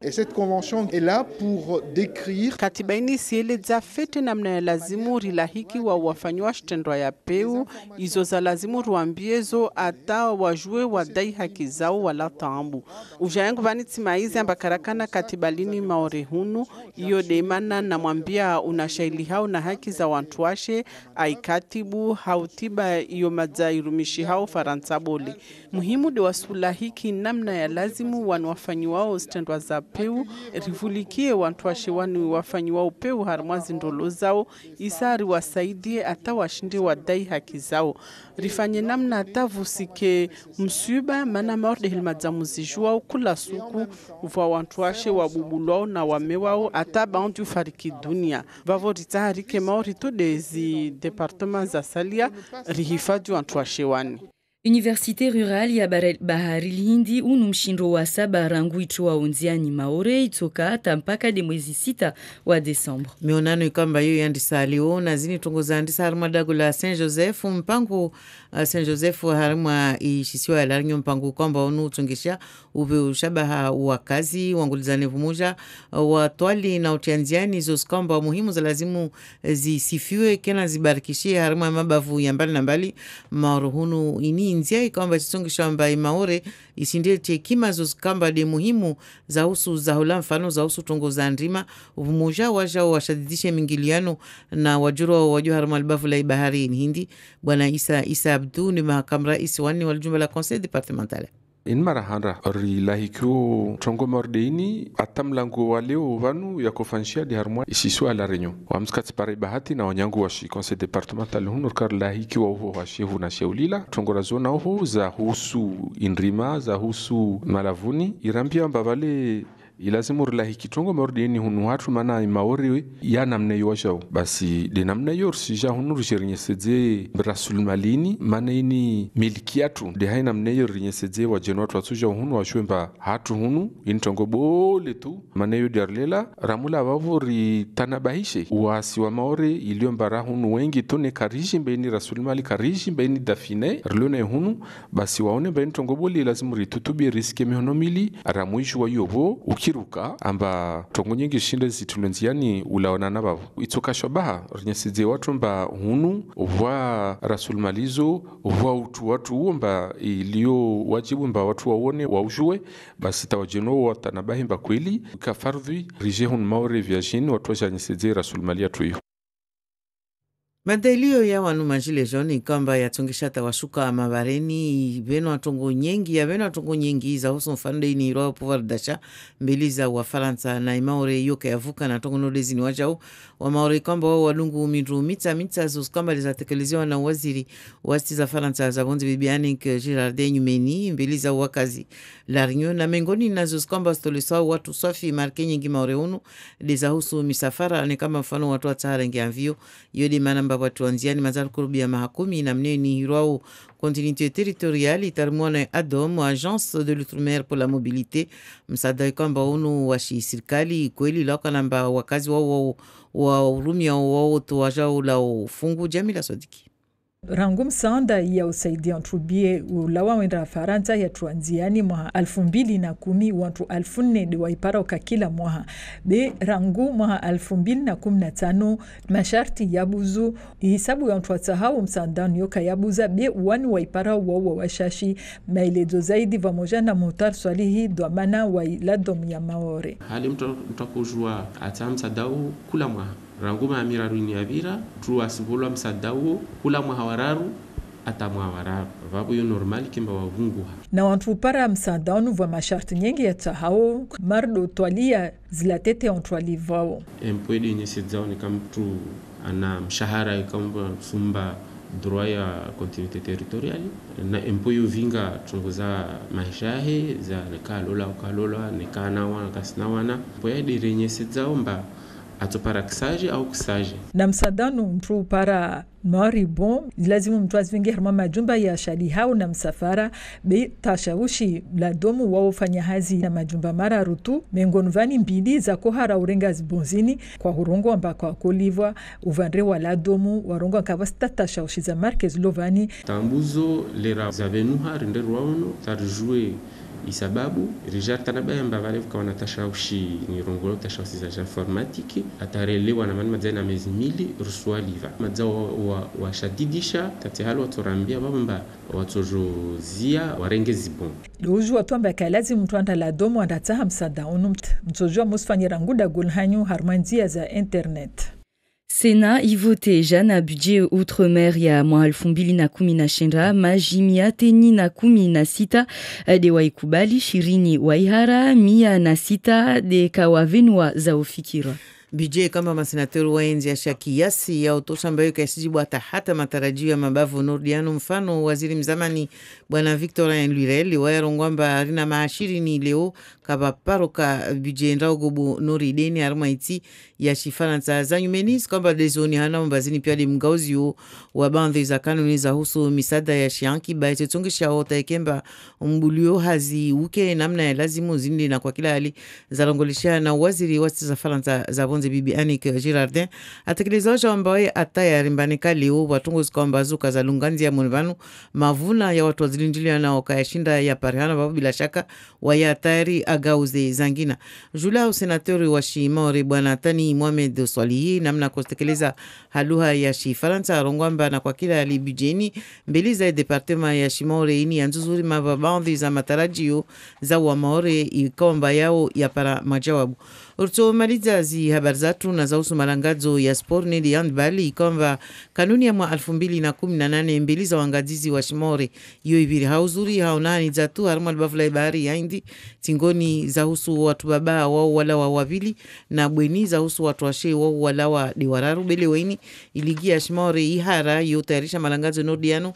Et cette convention est là pour décrire katiba ini sieleza fete namna ya lazimu rilahiki wa wafanywa shtendwa ya peu izo za lazimu ruambiezo ata wajue wadai haki zao wala taambu ujayangu vani timaizi ambakarakana katiba lini Maori hunu iyo demana na mwambia unashaili hao na haki za wantuashe aikatibu hautiba iyo madzairumishi hao Faransaboli muhimu de wasulahiki namna ya lazimu wanwafanyiwao shtendwa za peu rivulikie wantuashe wanu wafanyiwao peu harmazi ndolo zao isari wasaidie ata washinde wadai haki zao rifanye namna atavusike msuba mana Maori hilmadzamuzijuao kula suku uva wantuashe wabubulwao na wamewao ata baonti ufariki dunia vavo ritaharike Maori to dezi departement za salia rihifadhi wantuashe wani. Université rurale ya bahari Hindi unu mshindo wa saba rangu ito wa unziani Maore itoka hata mpaka de mwezi 6 wa Desemba. Mionano ikamba yu yandisa alio na zini tungoza andisa harumadagu la Saint Joseph mpango Saint Joseph haruma ishisiwa ya larinyo mpango kwamba unu utungisha uve ushabaha wakazi wangulizane vumuja watwali na utianziani zoskwamba muhimu za lazimu zisifiwe kena zibarikishie haruma mabavu ya mbali na mbali maruhunu ini nzia ikamba chitongisha mba Maore isindie chekima zoskwamba de muhimu za usu za hula mfano za usu tongo za ndrima vumuja waja washadidishe mingiliano na wajuro wajua haruma albavu la bahari Hindi bwana Isa Abdu ni mahakam rais wani waljumba la conseil departemental. In marahanda rilahikyo tongo mordeini atamlango waleo vanu ya kofanshia di harmwa isisu ala renyo wamskati pare bahati na wanyangu washi conseil departemental hunur kar lahiki wa uho washehu na sheulila tongo razona uho za husu inrima za husu malavuni irambia mbavale ilazimu rilahiki tongo mordeini hunu hatu mana Maori ya namna yuwajao basi de namna yor sija hunu rishirinyesedze rasulmalini mana ini milikiatu de hai namna yor rinyesedze wa jenwatu watuja hunu washwemba hatu hunu ini tongo bole tu mana yu diarlela ramula wavuri tanabahishe uasi wa Maori iliyombara hunu wengi tone karishi mbaini rasulmali karishi mbaini dafine rilone hunu basi waone mbaini tongo bole ilazimu ritutubi riske mihonomili aramuishu wa yobo kiruka amba tongo nyingi shinde zitulonziani ulaonana babo itoka shabaha rinyesidze watu mba hunu wa rasulmalizo wa utu watu uomba ilio wajibu mba watu waone waujue basi tawajeno watanabahi mba kweli kafardhi rije hun Maori viajini watu wajanyesidze rasulmalia tuyo. Madalio ya wanu majile joni kamba ya tungisha tawashuka mabareni beno atongo nyingi ya beno atongo nyingi za huso mfande ini iroa pouvoir d'achat mbeliza wa Faransa na Maori yoke yavuka na tongo nodezi ni wajao wa Maori kamba wa walungu midru mita zos liza tekeleziwa na waziri wasti za Faransa za bonzi bibiani ke Gerardin Nyumeni mbeliza wakazi larinyo na mengoni na zos kamba stolisa watu safi marke nyingi Maori unu deza huso misafara ni kama mfano watu watahara nge anvio yodi manamba watu wanziani mazaru kurubia mahakumi na mneni hirao continuité territoriale itarmwana ADOM Agence de l'Outre-mer pour la mobilité msada kwamba unu washi serikali kweli la kanamba wakazi wao wa urumia wao to wajao la ufungu Jamila Sodiki. Rangu msaada ya usaidia ntrubie ulawa wenda Faransa ya tuanziani mwaha 2010 wantu 1400 de waipara uka kila mwaha. Be rangu mwaha 2015 masharti yabuzu hisabu ya mtuatahau msaadani yoka yabuza be wani waipara wawa washashi mailezo zaidi vamoja na Muhtar Swalihi dwamana wa iladom ya Maore. Hali mtakujua ata msaadau kula mwaha. Rangu maamira ruini avira tu asibulwa msadau kula mwahawararu ata mwahawararu vabu yo normali kimba wavunguha na wantu para msadau vwa masharti nyingi ya tahao mardo twalia zilatete ontwali vao empwede yenye sedzao ni kama mtu ana mshahara kama sumba droit ya continuité territoriale na empoyo vinga tungoza maishahe za nekalola nekanawa kasnawana poya direnye sedzao mba atopara kisaje au kisaje na msadanu mtu para mari bom lazima mtu azvingi harma majumba ya shali hao na msafara be tashawishi la domu wao fanya hazi na majumba mara rutu mengonvani mbili za kohara urenga zibonzini kwa hurongo ambako kolivwa uvandre wala domu warongo akavasta tashawishi za Marquez Lovani tambuzo lera zavenuha renderwa ono tarjue isababu rijar tanabaya mbavale kwa natashawishi ni rongolo tashawishi za informatiki atarelewa na manima zaina mezi mili ruswaliva mazao wa shadidisha tatihalo watorambia bamba watojozia warenge zibon uju watuamba kalazi mtu anda la domo andataha msada onu mtojua musfanyira nguda gulhanyu harmanzia za internet. Sena ivote jana budget outre-mer ya mwa 2010 na shendra majimia teni na 10 na sita de waikubali 20 waihara 106 de kawavenwa za ufikira. BJ kama masenateri waenzi ya shakiasi ya utosha ambayo kasijibu hata matarajio ya mabavu Nordiano. Mfano waziri mzamani bwana Victorin Lurel waerongwamba harina maashiri ni leo kaba paroka BJ ndaogobu Norideni armaiti ya shifaransa za nyumenis kwamba dezoni hana mbazini pia di mgauzi wa bandhi za kanuni za husu misada ya shianki baite tungisha hota ikemba mbulio hazi uke namna ya lazimu zindi na kwa kila hali za longolisha na waziri wasi za faransa za bonze bibi Annick Girardin atekelezaji ambaye ataya rimbanika leo watungo zikwamba zuka za lunganzi ya munibanu mavuna ya watu wazilinjilia na wakayashinda ya parihana babu bila shaka waya atari agauze zangina. Jula senatori wa Shimore bwana Tani Mohamed Swalihi namna kustekeleza haluha ya Shifaransa arongwamba na kwa kila libijeni mbili za departema ya Shimore ini ya nzuzuri mababandhi za matarajio za wa Maore ikomba yao ya para majawabu. Urto maliza zi habari zatu na zausu malangazo ya sport ni handball ikomba kanuni ya mwa 2018 mbili za wangazizi wa Shimore iyo ibiri hauzuri haonani zatu haruma albafula ibari ya indi tingoni za husu watu baba wao wala wa wavili na bweni za husu watu washe wao wala wa diwararu bele waini iligi ya Shimore ihara yotayarisha malangazo Nordiano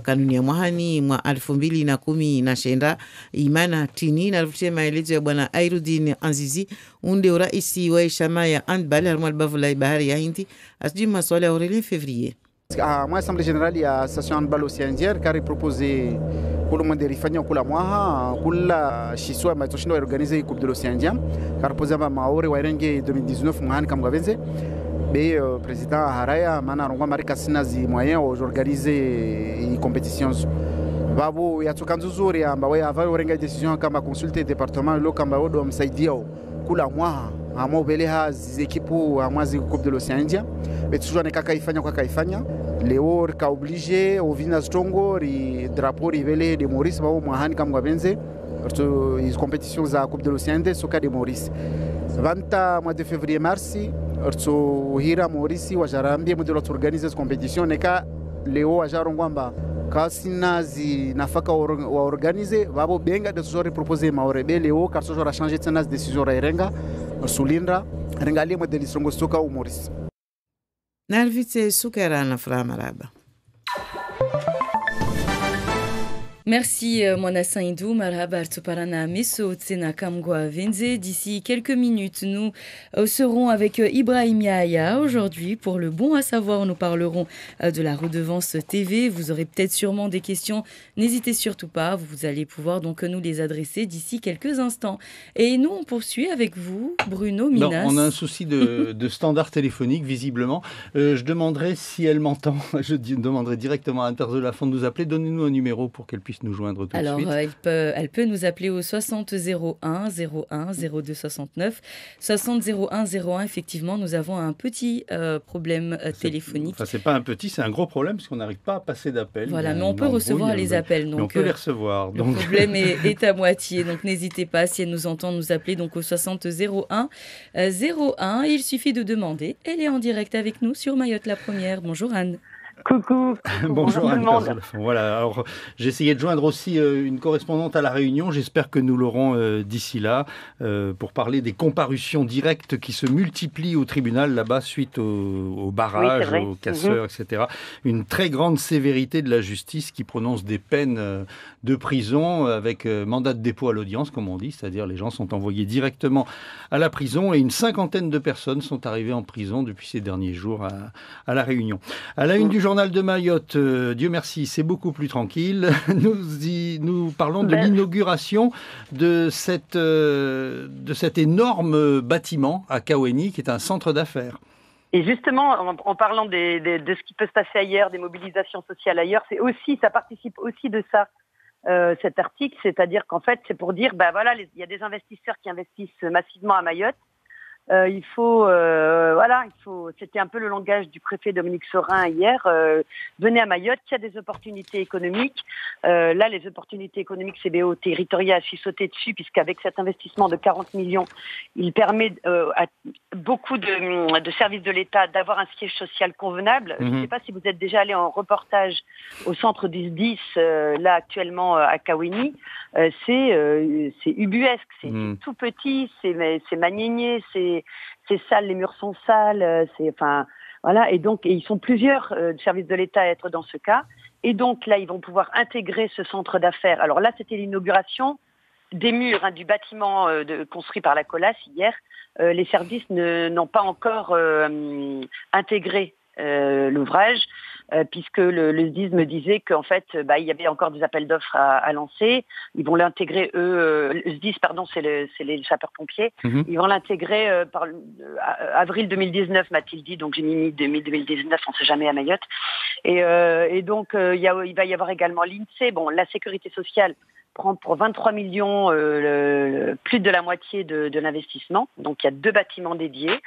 kanuni ya mwahani mwa 2010 na shenda imana tini na rufute maelezo ya bwana Airudin Anzizi unde uraisi wa ishama ya handball haruma albafula ibari ya indi asijui maswali ya Aurélien Février. Moi, Assemblée générale ya Station Handball Océanière car proposé pour le monde rifanya kula mwaha kula shiswa matoshindo organiser Coupe de l'Océan Indien car posé ba Maore wairenge 2019 mwahani kama gavenze be président Haraya mana rongwa marika sinazi moyen organiser compétitions babu yatoka nzuri amba wewe avali warenga decision kama consulter département lo kama wodo msaidia kula mwaha amo beleha zikipu amwazi Coupe de l'Océan Indien betujua nekaka ifanya kwa kaifanya leo ka obligé ovina stongo ri drapeau rivele de Maurice ba mwahani kama benze to is compétitions za Coupe de l'Océan Indien soka de Maurice vanta mois de février mars to hira Maurice wa jarambie modelo organiser cette compétition neka leo ajarongwamba kasinazi nafaka wa organiser babo benga de sori proposer Maore leo car sojora changer tena décision ra irenga sulindra rengalie modeli songo soka u Maurice Narvitse sukera na framaraba. Merci Mona Saïdou, Marhaba Artuparana Meso Tsena Kamgwa Venze. D'ici quelques minutes, nous serons avec Ibrahim Yahya. Aujourd'hui, pour le bon à savoir, nous parlerons de la redevance TV. Vous aurez peut-être sûrement des questions. N'hésitez surtout pas, vous allez pouvoir donc nous les adresser d'ici quelques instants. Et nous, on poursuit avec vous, Bruno Minas. Non, on a un souci de standard téléphonique, visiblement. Je demanderai si elle m'entend. Je demanderai directement à Anne-Perse de la Font de nous appeler. Donnez-nous un numéro pour qu'elle puisse nous joindre tout de suite. Alors, elle peut nous appeler au 60 01 01 02 69. 60 01 01, effectivement, nous avons un petit problème téléphonique. Enfin, c'est pas un petit, c'est un gros problème parce qu'on n'arrive pas à passer d'appels. Voilà, mais on peut recevoir les appels. Donc, on peut les recevoir. Le problème est à moitié, donc n'hésitez pas, si elle nous entend, nous appeler donc au 60 01 01. Il suffit de demander. Elle est en direct avec nous sur Mayotte la Première. Bonjour Anne. Coucou. Bonjour Anne-Perse de la Font. Voilà, alors j'ai essayé de joindre aussi une correspondante à La Réunion. J'espère que nous l'aurons d'ici là pour parler des comparutions directes qui se multiplient au tribunal là-bas suite au barrage, aux casseurs, etc. Une très grande sévérité de la justice qui prononce des peines de prison avec mandat de dépôt à l'audience, comme on dit, c'est-à-dire les gens sont envoyés directement à la prison et une 50aine de personnes sont arrivées en prison depuis ces derniers jours à La Réunion. À la une du journal de Mayotte, Dieu merci, c'est beaucoup plus tranquille. Nous parlons de l'inauguration de cet énorme bâtiment à Kaweni, qui est un centre d'affaires. Et justement, en parlant de ce qui peut se passer ailleurs, des mobilisations sociales ailleurs, ça participe aussi de ça, cet article, c'est-à-dire qu'en fait, c'est pour dire, il y a des investisseurs qui investissent massivement à Mayotte. C'était un peu le langage du préfet Dominique Sorin hier. Venez à Mayotte, il y a des opportunités économiques. Là, les opportunités économiques, CBO territorial a su sauter dessus, puisqu'avec cet investissement de 40 millions, il permet à beaucoup de services de l'État d'avoir un siège social convenable. Je ne sais pas si vous êtes déjà allé en reportage au centre du SDIS, là actuellement à Kaweni. C'est ubuesque, c'est tout petit, c'est magnénié, c'est sale, les murs sont sales, et donc ils sont plusieurs services de l'État à être dans ce cas, et donc là ils vont pouvoir intégrer ce centre d'affaires. Alors là c'était l'inauguration des murs du bâtiment construit par la Colas hier. Les services n'ont pas encore intégré l'ouvrage, puisque le SDIS me disait qu'en fait, il y avait encore des appels d'offres à lancer. Ils vont l'intégrer, le SDIS, c'est les sapeurs-pompiers. Ils vont l'intégrer par avril 2019, m'a-t-il dit. Donc j'ai mis 2019, on ne sait jamais à Mayotte. Et donc il va y avoir également l'INSEE. Bon, la sécurité sociale prend pour 23 millions plus de la moitié de l'investissement. Donc il y a 2 bâtiments dédiés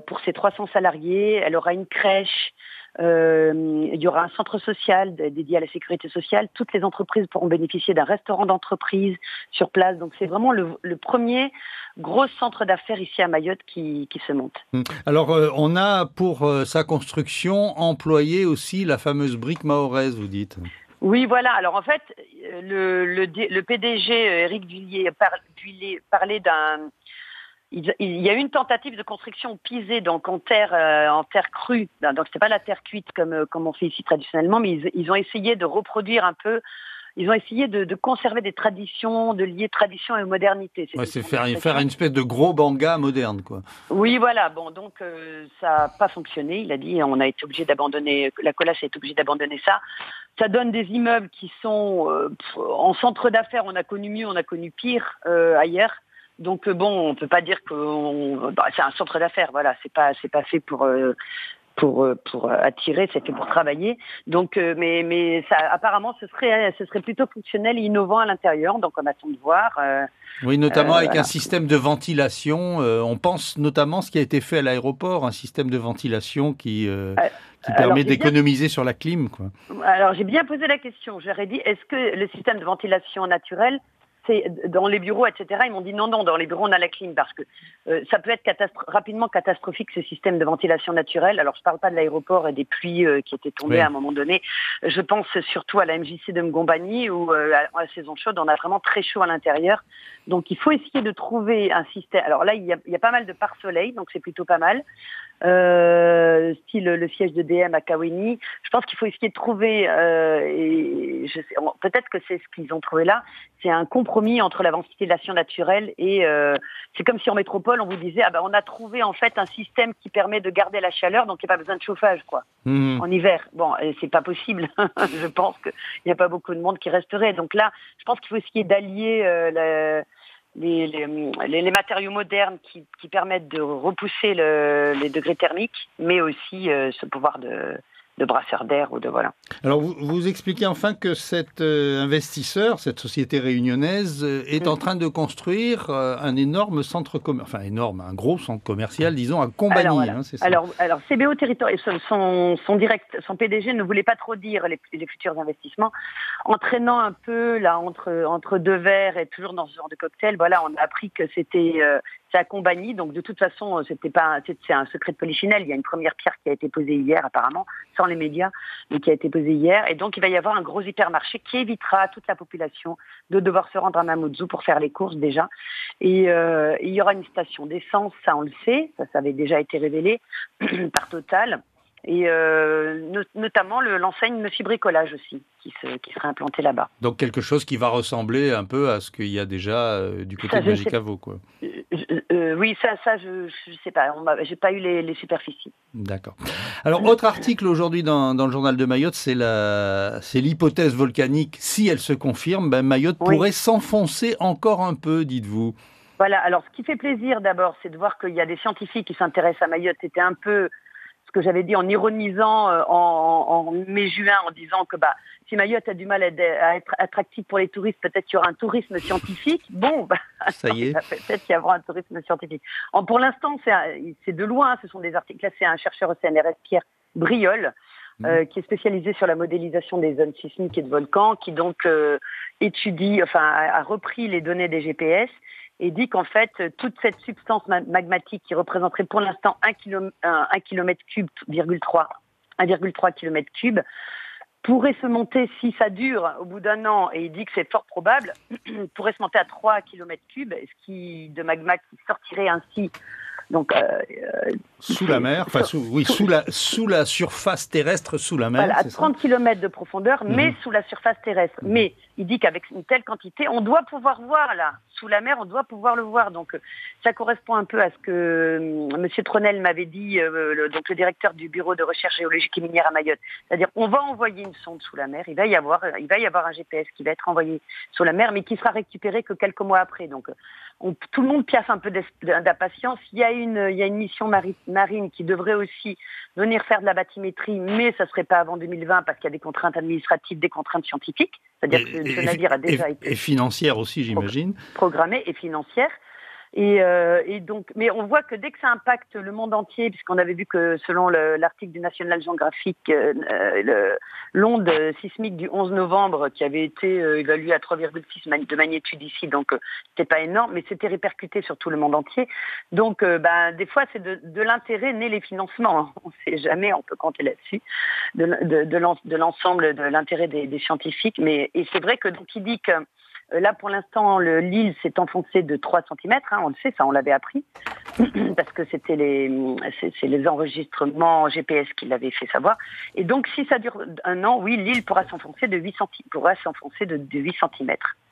pour ces 300 salariés. Elle aura une crèche. Il y aura un centre social dédié à la sécurité sociale. Toutes les entreprises pourront bénéficier d'un restaurant d'entreprise sur place. Donc c'est vraiment le premier gros centre d'affaires ici à Mayotte qui se monte. Alors on a pour sa construction employé aussi la fameuse brique mahoraise, vous dites. Oui, voilà. Alors en fait, le PDG Éric Duillier parlait d'un... Il y a eu une tentative de construction pisée, donc en terre crue. Donc c'est pas la terre cuite comme on fait ici traditionnellement, mais ils ont essayé de reproduire un peu. Ils ont essayé de conserver des traditions, de lier tradition et modernité. C'est faire une espèce de gros banga moderne, quoi. Oui, voilà. Bon, donc ça n'a pas fonctionné. Il a dit, on a été obligé d'abandonner. La Colas a été obligée d'abandonner ça. Ça donne des immeubles qui sont en centre d'affaires. On a connu mieux, on a connu pire ailleurs. Donc on peut pas dire que c'est un centre d'affaires. Voilà, c'est pas fait pour attirer, c'est fait pour travailler. Donc, mais ça, apparemment, ce serait plutôt fonctionnel et innovant à l'intérieur. Donc, on attend de voir. Oui, notamment avec un système de ventilation. On pense notamment ce qui a été fait à l'aéroport, un système de ventilation qui permet d'économiser sur la clim, quoi. Alors, j'ai bien posé la question. J'aurais dit, est-ce que le système de ventilation naturelle, c'est dans les bureaux, etc. Ils m'ont dit non, dans les bureaux, on a la clim parce que ça peut être rapidement catastrophique, ce système de ventilation naturelle. Alors, je ne parle pas de l'aéroport et des pluies qui étaient tombées à un moment donné. Je pense surtout à la MJC de Mgombani où, à la saison chaude, on a vraiment très chaud à l'intérieur. Donc, il faut essayer de trouver un système. Alors là, il y a pas mal de pare-soleil, donc c'est plutôt pas mal. style le siège de DM à Kaweni. Je pense qu'il faut essayer de trouver, peut-être que c'est ce qu'ils ont trouvé là, c'est un compromis entre la ventilation naturelle et c'est comme si en métropole on vous disait on a trouvé en fait un système qui permet de garder la chaleur, donc il n'y a pas besoin de chauffage en hiver. Bon, c'est pas possible. Je pense qu'il n'y a pas beaucoup de monde qui resterait. Donc là, je pense qu'il faut essayer d'allier les matériaux modernes qui permettent de repousser les degrés thermiques, mais aussi ce pouvoir de brasseur d'air ou de voilà. Alors vous expliquez enfin que cet investisseur, cette société réunionnaise, est en train de construire un énorme centre commercial, un gros centre commercial, disons, à Combagny. Alors, voilà. C'est ça. Alors CBO Territorial, son PDG ne voulait pas trop dire les futurs investissements, entraînant un peu là entre deux verres et toujours dans ce genre de cocktail. Voilà, on a appris que c'est à Combagny, donc de toute façon, c'est un secret de polichinelle. Il y a une première pierre qui a été posée hier, apparemment, sans les médias, mais qui a été posée hier. Et donc, il va y avoir un gros hypermarché qui évitera à toute la population de devoir se rendre à Mamoudzou pour faire les courses déjà. Et il y aura une station d'essence, ça on le sait, ça avait déjà été révélé par Total. Et notamment l'enseigne Monsieur Bricolage aussi, qui sera implantée là-bas. Donc quelque chose qui va ressembler un peu à ce qu'il y a déjà du côté de Magicavo, quoi. Oui, ça je sais pas. J'ai pas eu les superficies. D'accord. Alors, autre article aujourd'hui dans le journal de Mayotte, c'est l'hypothèse volcanique. Si elle se confirme, Mayotte pourrait s'enfoncer encore un peu, dites-vous. Voilà. Alors, ce qui fait plaisir d'abord, c'est de voir qu'il y a des scientifiques qui s'intéressent à Mayotte. C'était un peu ce que j'avais dit en ironisant en mai-juin, en disant que si Mayotte a du mal à être attractif pour les touristes, peut-être qu'il y aura un tourisme scientifique. Bon, ça y est. Peut-être qu'il y aura un tourisme scientifique. Pour l'instant, c'est de loin, ce sont des articles. Là, c'est un chercheur au CNRS, Pierre Briol, qui est spécialisé sur la modélisation des zones sismiques et de volcans, qui donc a repris les données des GPS et dit qu'en fait, toute cette substance magmatique qui représenterait pour l'instant 1,3 km3, pourrait se monter, si ça dure au bout d'un an, et il dit que c'est fort probable, pourrait se monter à 3 km3, de magma qui sortirait ainsi. Donc, sous la mer, sous la surface terrestre, sous la mer. Voilà, à 30 km de profondeur, mais sous la surface terrestre. Mais il dit qu'avec une telle quantité, on doit pouvoir voir là, sous la mer, on doit pouvoir le voir. Donc, ça correspond un peu à ce que M. Tronel m'avait dit, donc le directeur du bureau de recherche géologique et minière à Mayotte. C'est-à-dire, on va envoyer une sonde sous la mer. Il va y avoir un GPS qui va être envoyé sous la mer, mais qui sera récupéré que quelques mois après. Donc, tout le monde piaffe un peu d'impatience. Il y a une mission marine qui devrait aussi venir faire de la bathymétrie, mais ça ne serait pas avant 2020 parce qu'il y a des contraintes administratives, des contraintes scientifiques. C'est-à-dire que ce navire a déjà été... Et financière aussi, j'imagine. Programmée et financière. Et donc, mais on voit que dès que ça impacte le monde entier, puisqu'on avait vu que selon l'article du National Geographic, l'onde sismique du 11 novembre qui avait été évaluée à 3,6 de magnitude ici, donc c'était pas énorme, mais c'était répercuté sur tout le monde entier. Donc, des fois, c'est de l'intérêt né les financements. On ne sait jamais, on peut compter là-dessus, de l'ensemble de l'intérêt des scientifiques. Et c'est vrai que donc il dit que là, pour l'instant, l'île s'est enfoncée de 3 cm, on le sait, ça on l'avait appris, parce que c'est les enregistrements GPS qui l'avaient fait savoir. Et donc, si ça dure un an, oui, l'île pourra s'enfoncer de 8 cm.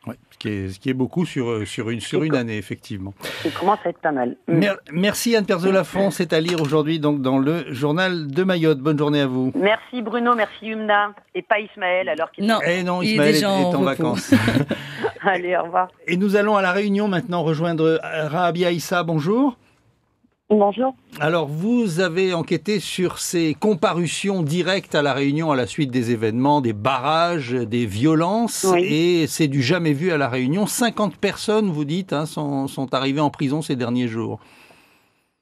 Oui, ce qui est beaucoup sur une année, effectivement. Ça commence à être pas mal. Merci Anne Perzolafont, c'est à lire aujourd'hui donc, dans le journal de Mayotte. Bonne journée à vous. Merci Bruno, merci Yumna, et pas Ismaël alors qu'il non, Ismaël est en vacances. Allez, au revoir. Et nous allons à La Réunion maintenant rejoindre Rahabia Issa, bonjour. Bonjour. Alors, vous avez enquêté sur ces comparutions directes à La Réunion à la suite des événements, des barrages, des violences, et c'est du jamais vu à La Réunion. 50 personnes, vous dites, sont arrivées en prison ces derniers jours.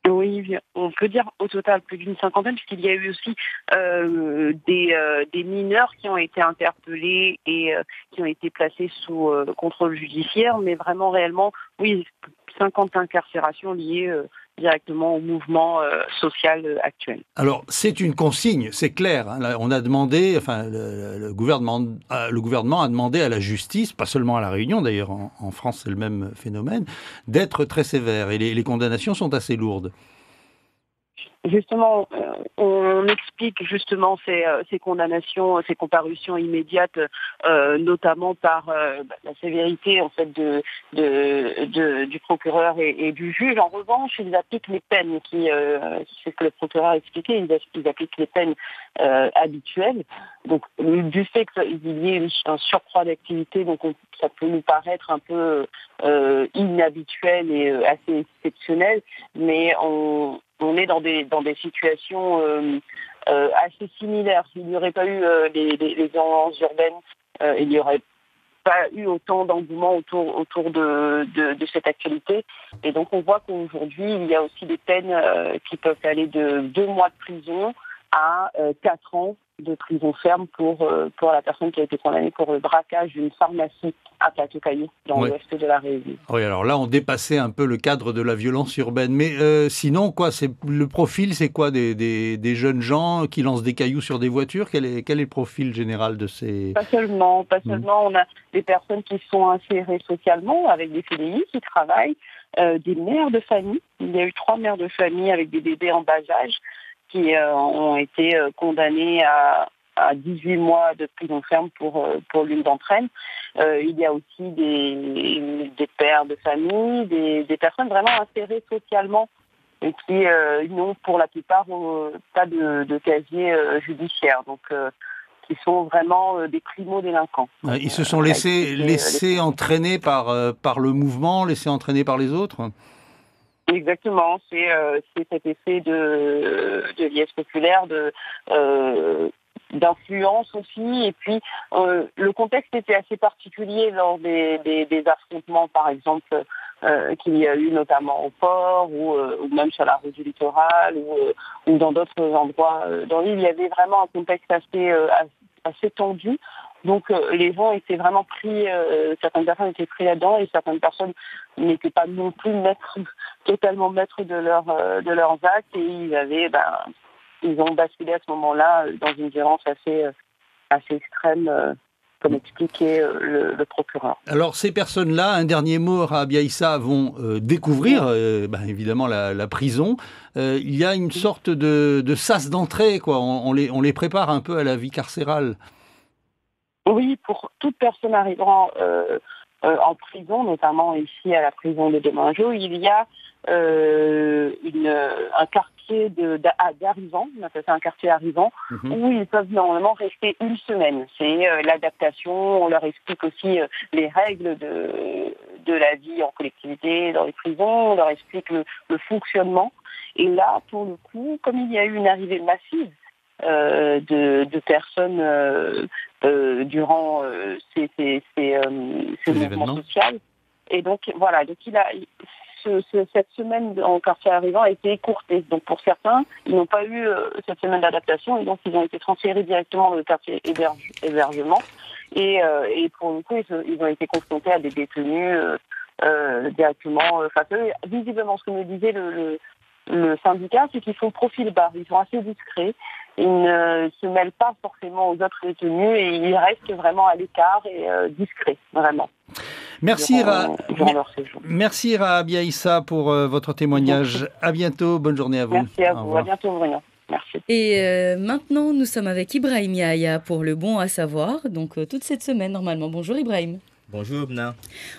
Oui, on peut dire au total plus d'une cinquantaine, puisqu'il y a eu aussi des mineurs qui ont été interpellés et qui ont été placés sous contrôle judiciaire, mais vraiment réellement, oui, 50 incarcérations liées directement au mouvement social actuel. Alors, c'est une consigne, c'est clair. Là, on a demandé, le gouvernement a demandé à la justice, pas seulement à La Réunion, d'ailleurs en France c'est le même phénomène, d'être très sévère. Et les condamnations sont assez lourdes. Justement, on explique justement ces condamnations, ces comparutions immédiates, notamment par la sévérité en fait du procureur et du juge. En revanche, ils appliquent les peines c'est ce que le procureur a expliqué, ils appliquent les peines habituelles. Donc, du fait qu'il y ait un surcroît d'activité, donc ça peut nous paraître un peu inhabituel et assez exceptionnel, mais on est dans des situations assez similaires. S'il n'y aurait pas eu les violences urbaines, il n'y aurait pas eu autant d'engouement autour de cette actualité. Et donc on voit qu'aujourd'hui, il y a aussi des peines qui peuvent aller de 2 mois de prison à 4 ans de prison ferme pour la personne qui a été condamnée pour le braquage d'une pharmacie à Plateau-Caillou, dans l'ouest de la Réunion. Oui, alors là, on dépassait un peu le cadre de la violence urbaine. Mais sinon, quoi, le profil, c'est quoi des jeunes gens qui lancent des cailloux sur des voitures? Quel est le profil général de ces... Pas seulement. On a des personnes qui sont insérées socialement avec des CDI, qui travaillent, des mères de famille. Il y a eu 3 mères de famille avec des bébés en bas âge qui ont été condamnées à 18 mois de prison ferme pour l'une d'entre elles. Il y a aussi des pères de famille, des personnes vraiment insérées socialement et qui n'ont pour la plupart pas de casier judiciaire, donc qui sont vraiment des primo-délinquants. Ils se sont laissés entraîner par le mouvement, laissés entraîner par les autres? Exactement, c'est cet effet de liesse populaire, d'influence aussi, et puis le contexte était assez particulier lors des affrontements, par exemple, qu'il y a eu notamment au port ou même sur la route du littoral ou dans d'autres endroits dans l'île. Il y avait vraiment un contexte assez tendu. Donc les gens étaient vraiment pris, certaines personnes étaient pris là-dedans et certaines personnes n'étaient pas non plus totalement maîtres de leurs actes, et ils ont basculé à ce moment-là dans une violence assez extrême, comme expliquait le procureur. Alors ces personnes-là, un dernier mot, Rabia Issa, vont découvrir évidemment la prison. Il y a une sorte de sas d'entrée, quoi. On les prépare un peu à la vie carcérale. Oui, pour toute personne arrivant en prison, notamment ici à la prison de Demangeau, il y a un quartier d'arrivants, on appelle ça un quartier arrivant, où ils peuvent normalement rester 1 semaine. C'est l'adaptation, on leur explique aussi les règles de la vie en collectivité dans les prisons, on leur explique le fonctionnement. Et là, pour le coup, comme il y a eu une arrivée massive de personnes durant ces mouvements sociaux. Et donc, voilà, cette semaine en quartier arrivant a été écourtée. Donc, pour certains, ils n'ont pas eu cette semaine d'adaptation et donc ils ont été transférés directement dans le quartier hébergement. Et pour le coup, ils ont été confrontés à des détenus directement face à eux. Visiblement, ce que me disait le syndicat, c'est qu'ils font profil bas, ils sont assez discrets, ils ne se mêlent pas forcément aux autres détenus et ils restent vraiment à l'écart et discrets, vraiment. Merci durant leur séjour. Merci Rabia Issa pour votre témoignage. À bientôt, bonne journée à vous. Merci à vous, à bientôt Bruno. Merci. Et maintenant, nous sommes avec Ibrahim Yahya pour le bon à savoir, donc toute cette semaine normalement. Bonjour Ibrahim. Bonjour Bna.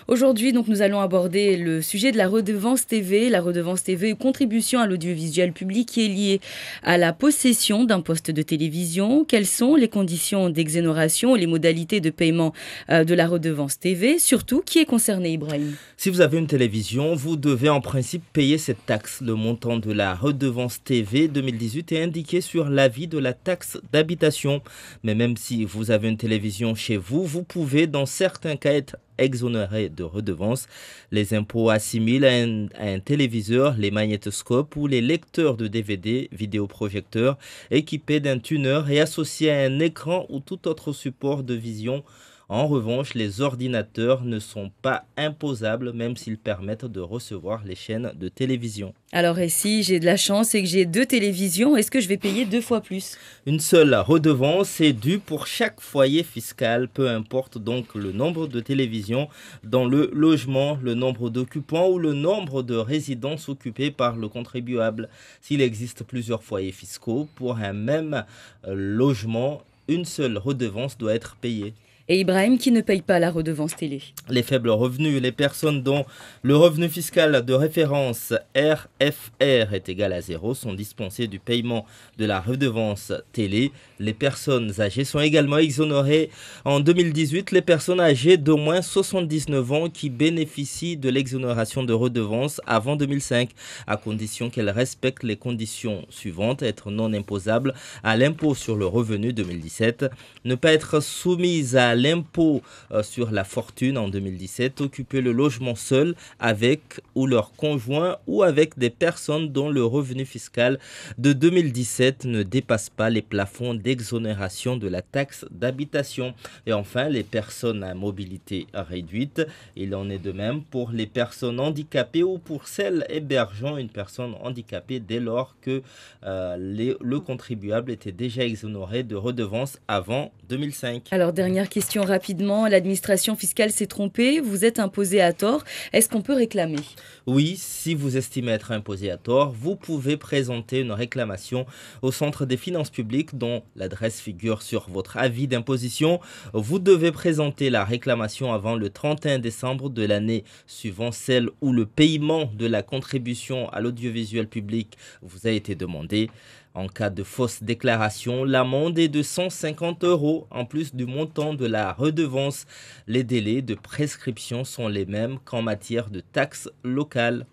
Aujourd'hui, donc, nous allons aborder le sujet de la redevance TV. La redevance TV est contribution à l'audiovisuel public qui est liée à la possession d'un poste de télévision. Quelles sont les conditions d'exonération et les modalités de paiement de la redevance TV? Surtout, qui est concerné, Ibrahim? Si vous avez une télévision, vous devez en principe payer cette taxe. Le montant de la redevance TV 2018 est indiqué sur l'avis de la taxe d'habitation. Mais même si vous avez une télévision chez vous, vous pouvez dans certains cas être exonéré de redevance. Les impôts assimilent à un téléviseur, les magnétoscopes ou les lecteurs de DVD, vidéoprojecteurs équipés d'un tuner et associés à un écran ou tout autre support de vision En revanche, les ordinateurs ne sont pas imposables, même s'ils permettent de recevoir les chaînes de télévision. Alors, et si j'ai de la chance et que j'ai 2 télévisions, est-ce que je vais payer 2 fois plus? Une seule redevance est due pour chaque foyer fiscal, peu importe donc le nombre de télévisions dans le logement, le nombre d'occupants ou le nombre de résidences occupées par le contribuable. S'il existe plusieurs foyers fiscaux pour un même logement, une seule redevance doit être payée. Et Ibrahim, qui ne paye pas la redevance télé? Les faibles revenus, les personnes dont le revenu fiscal de référence RFR est égal à 0 sont dispensées du paiement de la redevance télé. Les personnes âgées sont également exonérées. En 2018, les personnes âgées d'au moins 79 ans qui bénéficient de l'exonération de redevance avant 2005, à condition qu'elles respectent les conditions suivantes: être non imposables à l'impôt sur le revenu 2017, ne pas être soumises à l'impôt sur la fortune en 2017, occuper le logement seul avec ou leur conjoint ou avec des personnes dont le revenu fiscal de 2017 ne dépasse pas les plafonds d'exonération de la taxe d'habitation. Et enfin, les personnes à mobilité réduite. Il en est de même pour les personnes handicapées ou pour celles hébergeant une personne handicapée dès lors que le contribuable était déjà exonéré de redevance avant 2005. Alors, dernière question rapidement, l'administration fiscale s'est trompée, vous êtes imposé à tort, est-ce qu'on peut réclamer? Oui, si vous estimez être imposé à tort, vous pouvez présenter une réclamation au Centre des finances publiques dont l'adresse figure sur votre avis d'imposition. Vous devez présenter la réclamation avant le 31 décembre de l'année suivant celle où le paiement de la contribution à l'audiovisuel public vous a été demandé. En cas de fausse déclaration, l'amende est de 150 € en plus du montant de la redevance. Les délais de prescription sont les mêmes qu'en matière de taxes locales.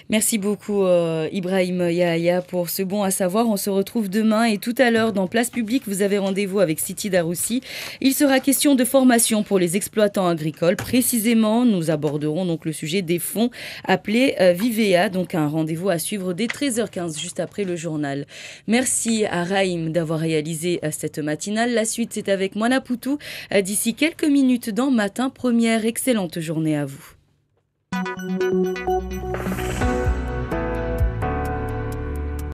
Merci beaucoup Ibrahim Yahya pour ce bon à savoir. On se retrouve demain et tout à l'heure dans Place Publique, vous avez rendez-vous avec Siti Daroussi. Il sera question de formation pour les exploitants agricoles. Précisément, nous aborderons donc le sujet des fonds appelés Vivea, donc un rendez-vous à suivre dès 13h15 juste après le journal. Merci à Raïm d'avoir réalisé cette matinale. La suite c'est avec Moana Poutou d'ici quelques minutes dans Matin Première. Excellente journée à vous.